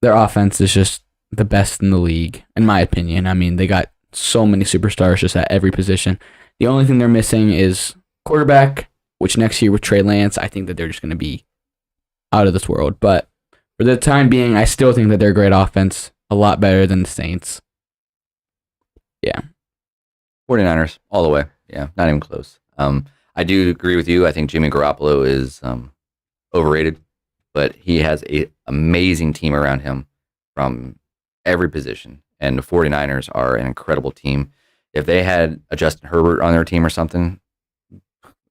their offense is just the best in the league, in my opinion. I mean, they got so many superstars just at every position. The only thing they're missing is quarterback, which next year with Trey Lance, I think that they're just going to be out of this world. But for the time being, I still think that they're a great offense, a lot better than the Saints. Yeah. 49ers all the way. Yeah, not even close. I do agree with you. I think Jimmy Garoppolo is overrated, but he has an amazing team around him from every position. And the 49ers are an incredible team. If they had a Justin Herbert on their team or something,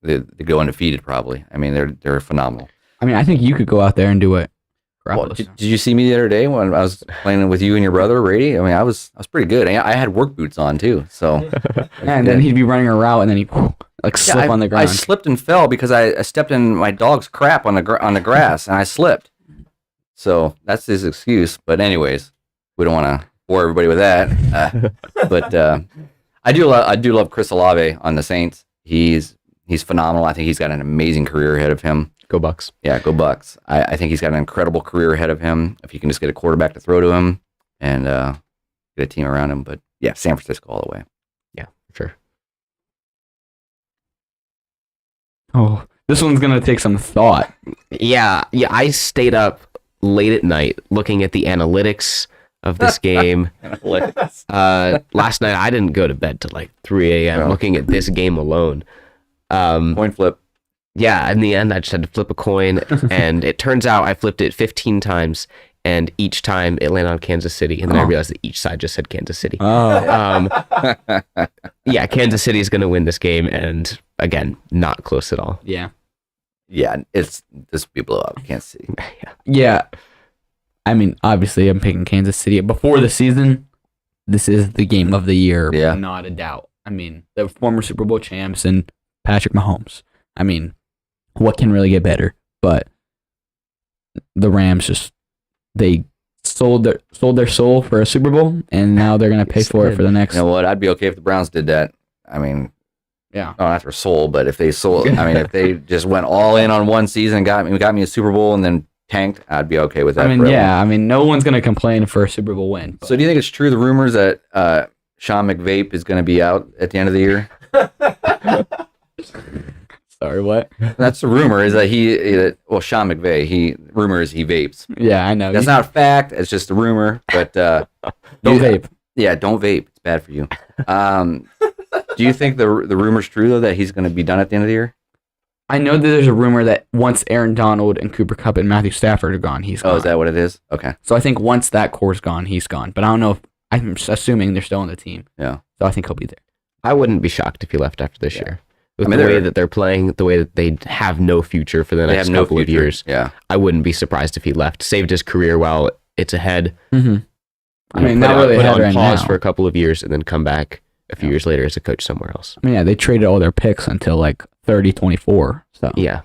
they go undefeated probably. I mean, they're phenomenal. I mean, I think you could go out there and do it. Well, did you see me the other day when I was playing with you and your brother, Brady? I mean, I was pretty good. I had work boots on too, so. And then he'd be running a route, and then he'd slip on the ground. I slipped and fell because I stepped in my dog's crap on the grass, and I slipped. So that's his excuse. But anyways, we don't want to bore everybody with that. But I do love Chris Olave on the Saints. He's phenomenal. I think he's got an amazing career ahead of him. Go Bucks. Yeah, go Bucks. I think he's got an incredible career ahead of him if he can just get a quarterback to throw to him and get a team around him. But yeah, San Francisco all the way. Yeah, sure. Oh, this one's going to take some thought. Yeah, I stayed up late at night looking at the analytics of this game. Last night I didn't go to bed till like 3 a.m. No. looking at this game alone. Coin flip. Yeah, in the end I just had to flip a coin, and it turns out I flipped it 15 times, and each time it landed on Kansas City, and then I realized that each side just said Kansas City. Oh. Yeah, Kansas City is going to win this game, and again, not close at all. Yeah. Yeah, this will be blowout. Can't see. Yeah. I mean, obviously, I'm picking Kansas City. Before the season, this is the game of the year. Yeah. Not a doubt. I mean, the former Super Bowl champs and Patrick Mahomes. I mean, what can really get better? But the Rams just, they sold their soul for a Super Bowl, and now they're going to pay for it for the next. You know what? I'd be okay if the Browns did that. I mean, Yeah. not their soul, but if they sold, I mean, if they just went all in on one season, got me a Super Bowl, and then tanked, I'd be okay with that. I mean, forever. yeah. I mean, no one's going to complain for a Super Bowl win. So do you think it's true, the rumors that Sean McVape is going to be out at the end of the year? Sorry, what? That's the rumor, is that Sean McVay, rumor is he vapes. Yeah, I know. That's not a fact, it's just a rumor, but Don't vape. Yeah, don't vape. It's bad for you. Do you think the rumor's true, though, that he's going to be done at the end of the year? I know that there's a rumor that once Aaron Donald and Cooper Kupp and Matthew Stafford are gone, he's gone. Oh, is that what it is? Okay. So I think once that core's gone, he's gone. But I don't know if, I'm assuming they're still on the team. Yeah. So I think he'll be there. I wouldn't be shocked if he left after this year. With I mean, the way they're- that they're playing, the way that they have no future for the They next have no couple of future. years, Yeah. I wouldn't be surprised if he left. Saved his career while it's ahead. Mm-hmm. I mean, put not really put ahead on right pause now. for a couple of years and then come back a few years later as a coach somewhere else. I mean, yeah, they traded all their picks until like 2024. So Yeah.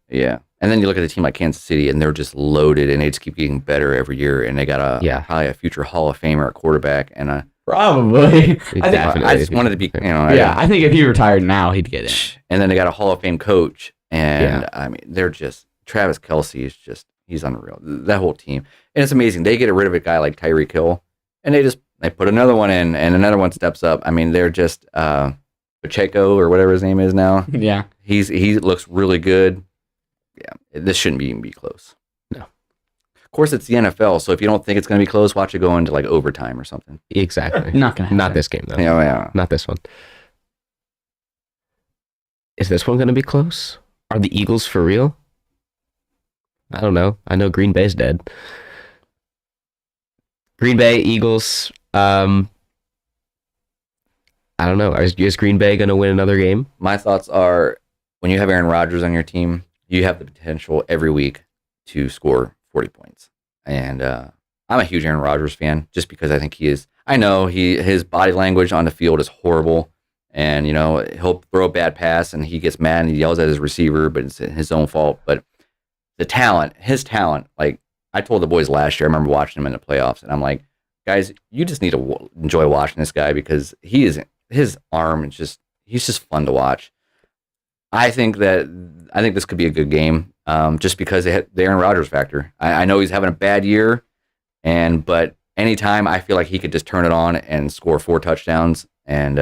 Yeah. And then you look at a team like Kansas City, and they're just loaded, and they just keep getting better every year, and they got probably a future Hall of Famer at quarterback, and probably. I just wanted to be, I think if he retired now, he'd get in. And then they got a Hall of Fame coach, and I mean, they're just, Travis Kelce is just, he's unreal. That whole team, and it's amazing. They get rid of a guy like Tyreek Hill, and they put another one in, and another one steps up. I mean, they're just Pacheco or whatever his name is now. Yeah. He looks really good. Yeah, this shouldn't even be close. No. Of course, it's the NFL, so if you don't think it's going to be close, watch it go into like overtime or something. Exactly. Not going to happen. Not this game, though. Yeah. Not this one. Is this one going to be close? Are the Eagles for real? I don't know. I know Green Bay's dead. Green Bay, Eagles. I don't know. Is Green Bay going to win another game? My thoughts are, when you have Aaron Rodgers on your team, you have the potential every week to score 40 points. And I'm a huge Aaron Rodgers fan, just because I think he is. I know his body language on the field is horrible, and he'll throw a bad pass and he gets mad and he yells at his receiver, but it's his own fault. But his talent, like I told the boys last year, I remember watching him in the playoffs, and I'm like, guys, you just need to enjoy watching this guy, because his arm is he's just fun to watch. I think this could be a good game, just because they had the Aaron Rodgers factor. I know he's having a bad year, but anytime I feel like he could just turn it on and score 4 touchdowns. And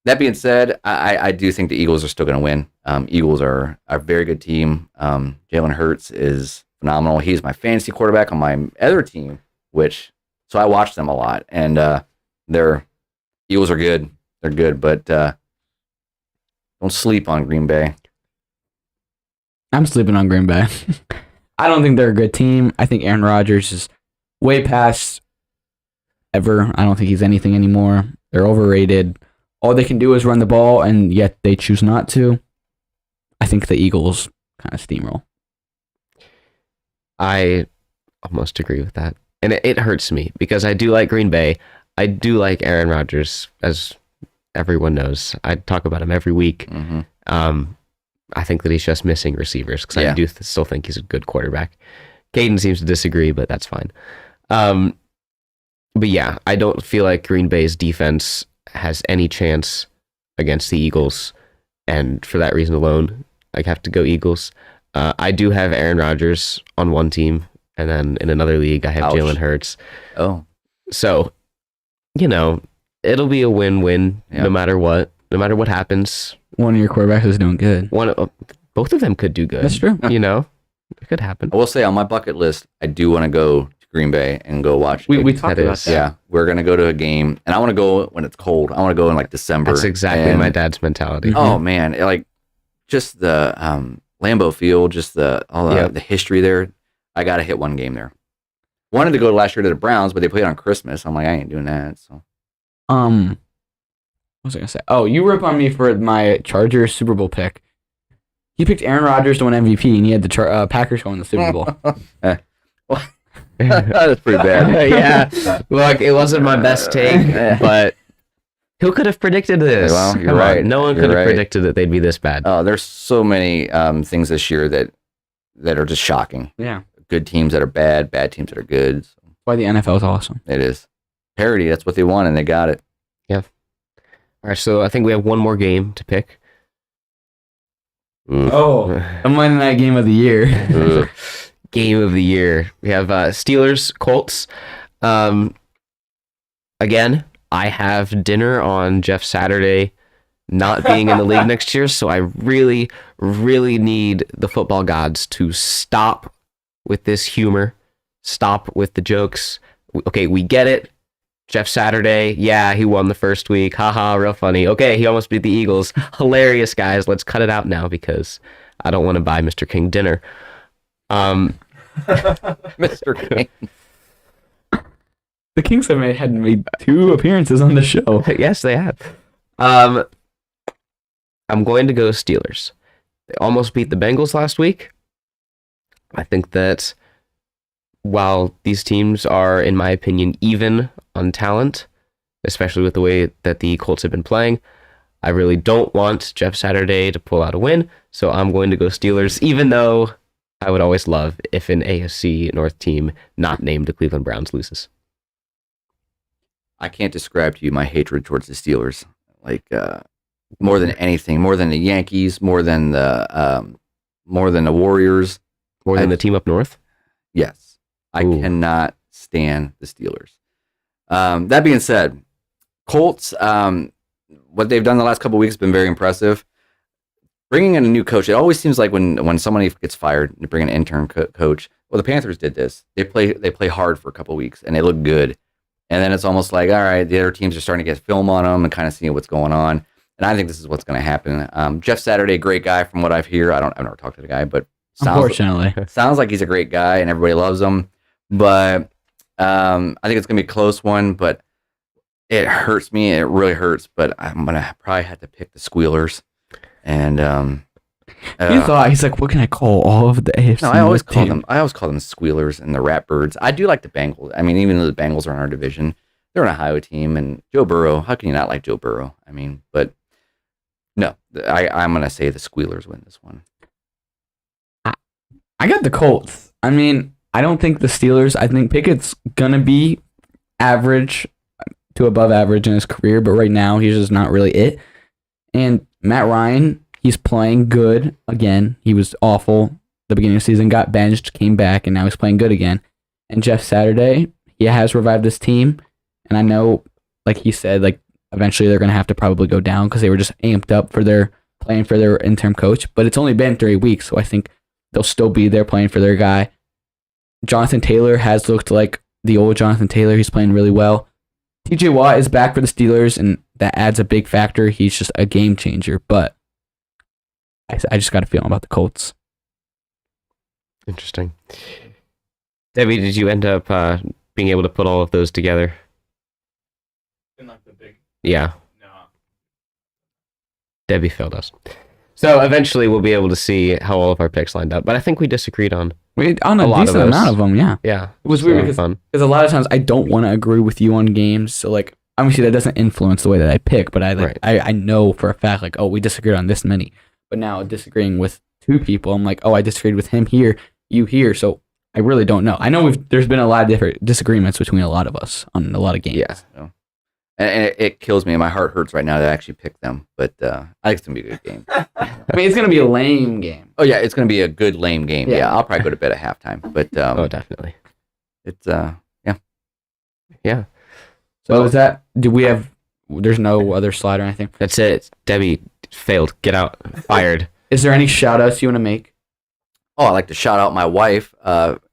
that being said, I do think the Eagles are still going to win. Eagles are a very good team. Jalen Hurts is phenomenal. He's my fantasy quarterback on my other team, so I watch them a lot. And Eagles are good. They're good, but don't sleep on Green Bay. I'm sleeping on Green Bay. I don't think they're a good team. I think Aaron Rodgers is way past ever. I don't think he's anything anymore. They're overrated. All they can do is run the ball, and yet they choose not to. I think the Eagles kind of steamroll. I almost agree with that. And it hurts me, because I do like Green Bay. I do like Aaron Rodgers, as everyone knows. I talk about him every week. Mm-hmm. I think that he's just missing receivers, because Yeah. I do still think he's a good quarterback. Caden seems to disagree, but that's fine. But yeah, I don't feel like Green Bay's defense has any chance against the Eagles, and for that reason alone, I have to go Eagles. I do have Aaron Rodgers on one team, and then in another league, I have Ouch. Jalen Hurts. Oh, So, it'll be a win-win Yeah. no matter what. No matter what happens, One of your quarterbacks is doing good. both of them could do good. That's true. It could happen. I will say on my bucket list, I do want to go to Green Bay and go watch. We talked That about is- that. Yeah, we're gonna go to a game, and I want to go when it's cold. I want to go in like December. That's exactly and- my dad's mentality. Oh man, like just the Lambeau Field, just the history there. I gotta hit one game there. Wanted to go last year to the Browns, but they played on Christmas. I'm like, I ain't doing that. So What was I gonna say? Oh, you rip on me for my Chargers Super Bowl pick. He picked Aaron Rodgers to win MVP, and he had the Packers going to the Super Bowl. that's pretty bad. Yeah. Look, it wasn't my best take, but who could have predicted this? Well, you're Come on, right. no one You're could have right. predicted that they'd be this bad. Oh, there's so many things this year that are just shocking. Yeah, Good teams that are bad teams that are good. So that's why the NFL is awesome. it is parity. That's what they want, and they got it. All right, so I think we have one more game to pick. Oh, the Monday night game of the year. Game of the year. We have Steelers, Colts. Again, I have dinner on Jeff Saturday not being in the league next year, so I really, really need the football gods to stop with this humor, stop with the jokes. Okay, we get it. Jeff Saturday, yeah, he won the first week. Haha, real funny. Okay, he almost beat the Eagles. Hilarious, guys. Let's cut it out now because I don't want to buy Mr. King dinner. Mr. King. The Kings had made 2 appearances on the show. Yes, they have. I'm going to go Steelers. They almost beat the Bengals last week. I think that while these teams are, in my opinion, even on talent, especially with the way that the Colts have been playing, I really don't want Jeff Saturday to pull out a win, so I'm going to go Steelers, even though I would always love if an AFC North team not named the Cleveland Browns loses. I can't describe to you my hatred towards the Steelers. Like more than anything, more than the Yankees, more than the Warriors, More than the team up north? Yes, I Ooh. cannot stand the Steelers. That being said, Colts, what they've done the last couple of weeks has been very impressive. Bringing in a new coach, it always seems like when somebody gets fired, they bring an intern coach. Well, the Panthers did this. They play hard for a couple of weeks, and they look good. And then it's almost like, all right, the other teams are starting to get film on them and kind of seeing what's going on. And I think this is what's going to happen. Jeff Saturday, great guy from what I've heard. I've never talked to the guy, but Unfortunately. sounds like he's a great guy and everybody loves him. But I think it's going to be a close one, but it hurts me. It really hurts, but I'm going to probably have to pick the Squealers. And He's like, what can I call all of the AFC? no, I always North call teams? them Squealers and the Ratbirds. I do like the Bengals. I mean, even though the Bengals are in our division, they're an Ohio team, and Joe Burrow. How can you not like Joe Burrow? I mean, but no, I'm gonna say the Squealers win this one. I got the Colts. I mean, I don't think the Steelers. I think Pickett's gonna be average to above average in his career, but right now he's just not really it. And Matt Ryan, he's playing good again. He was awful at the beginning of the season, got benched, came back, and now he's playing good again. And Jeff Saturday, he has revived this team, and I know, like he said, like eventually they're gonna have to probably go down because they were just amped up for their playing for their interim coach. But it's only been 3 weeks, so I think they'll still be there playing for their guy. Jonathan Taylor has looked like the old Jonathan Taylor. He's playing really well. TJ Watt is back for the Steelers, and that adds a big factor. He's just a game changer, but I just got a feeling about the Colts. Interesting. Debbie, did you end up being able to put all of those together? In like the big Yeah, no. Debbie failed us. So eventually we'll be able to see how all of our picks lined up. But I think we disagreed on, On A a lot of decent those. amount of them, yeah. yeah. It was so weird because fun. a lot of times I don't want to agree with you on games. So like obviously that doesn't influence the way that I pick, but Right. I know for a fact like, oh, we disagreed on this many. But now disagreeing with 2 people, I'm like, oh, I disagreed with him here, you here. So I really don't know. I know there's been a lot of different disagreements between a lot of us on a lot of games. Yeah. So, and it kills me. My heart hurts right now to actually pick them, but I think it's gonna be a good game. I mean, it's gonna be a lame game. Oh yeah, it's gonna be a good lame game. Yeah. Yeah, I'll probably go to bed at halftime, but Oh, definitely. it's Yeah. So is that? Do we have? There's no other slide or anything. That's it. Debbie failed. Get out. Fired. Is there any shout outs you want to make? I'd like to shout out my wife,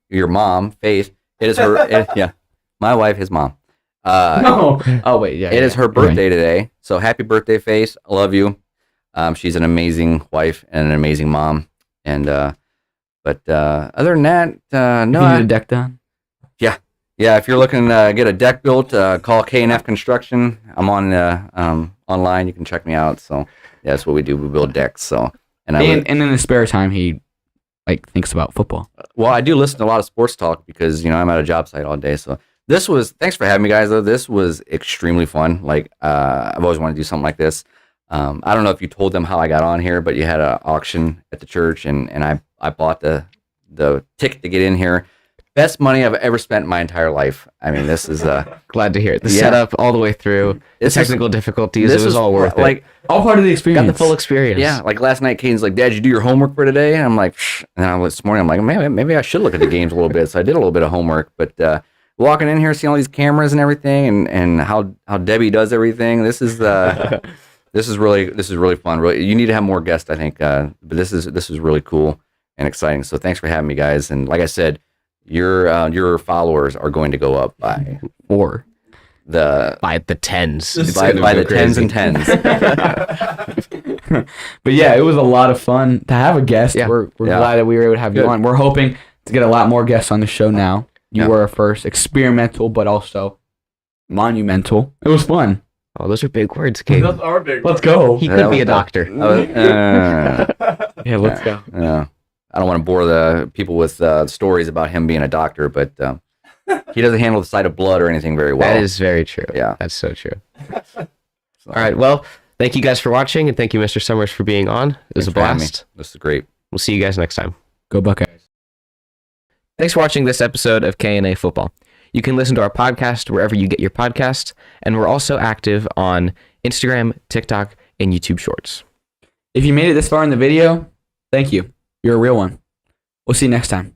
your mom, Faith. It is her. Yeah, my wife, his mom. No. Oh wait, yeah. It is her birthday today, so happy birthday, Faith. I love you. She's an amazing wife and an amazing mom. And but other than that, no. You need a deck done. Yeah, if you're looking to get a deck built, call K&F Construction. I'm on online. You can check me out. So yeah, that's what we do. We build decks. So And in his spare time, he thinks about football. well, I do listen to a lot of sports talk because I'm at a job site all day. So thanks for having me, guys. Though this was extremely fun. I've always wanted to do something like this. I don't know if you told them how I got on here, but you had an auction at the church, and I bought the ticket to get in here. Best money I've ever spent in my entire life. I mean, this is Glad to hear it. The Yeah. setup all the way through, the technical difficulties, it was all worth it. All part of the experience. Got the full experience. Yeah, like last night, Kane's like, "Dad, you do your homework for today?" And I'm like, "Shh." And then this morning, I'm like, maybe I should look at the games a little bit. So I did a little bit of homework. But walking in here, seeing all these cameras and everything, and how Debbie does everything, this is really fun. Really, you need to have more guests, I think. But this is really cool and exciting. So thanks for having me, guys. And like I said, your followers are going to go up by By the tens. It's by gonna the go tens crazy. and tens. But yeah, it was a lot of fun to have a guest. Yeah. We're Yeah. glad that we were able to have you Good. on. We're hoping to get a lot more guests on the show now. You Yeah. were our first experimental, but also monumental. It was fun. Oh, those are big words, Kate. Those are big. Let's words. go. He That could be was a doctor. Yeah, let's go. I don't want to bore the people with stories about him being a doctor, but he doesn't handle the sight of blood or anything very well. That is very true. Yeah. That's so true. So, All right. Well, thank you guys for watching, and thank you, Mr. Sommers, for being on. It was thanks a for having me. blast. This is great. We'll see you guys next time. Go Buckeyes. Thanks for watching this episode of K&A Football. You can listen to our podcast wherever you get your podcasts, and we're also active on Instagram, TikTok, and YouTube Shorts. If you made it this far in the video, thank you. You're a real one. We'll see you next time.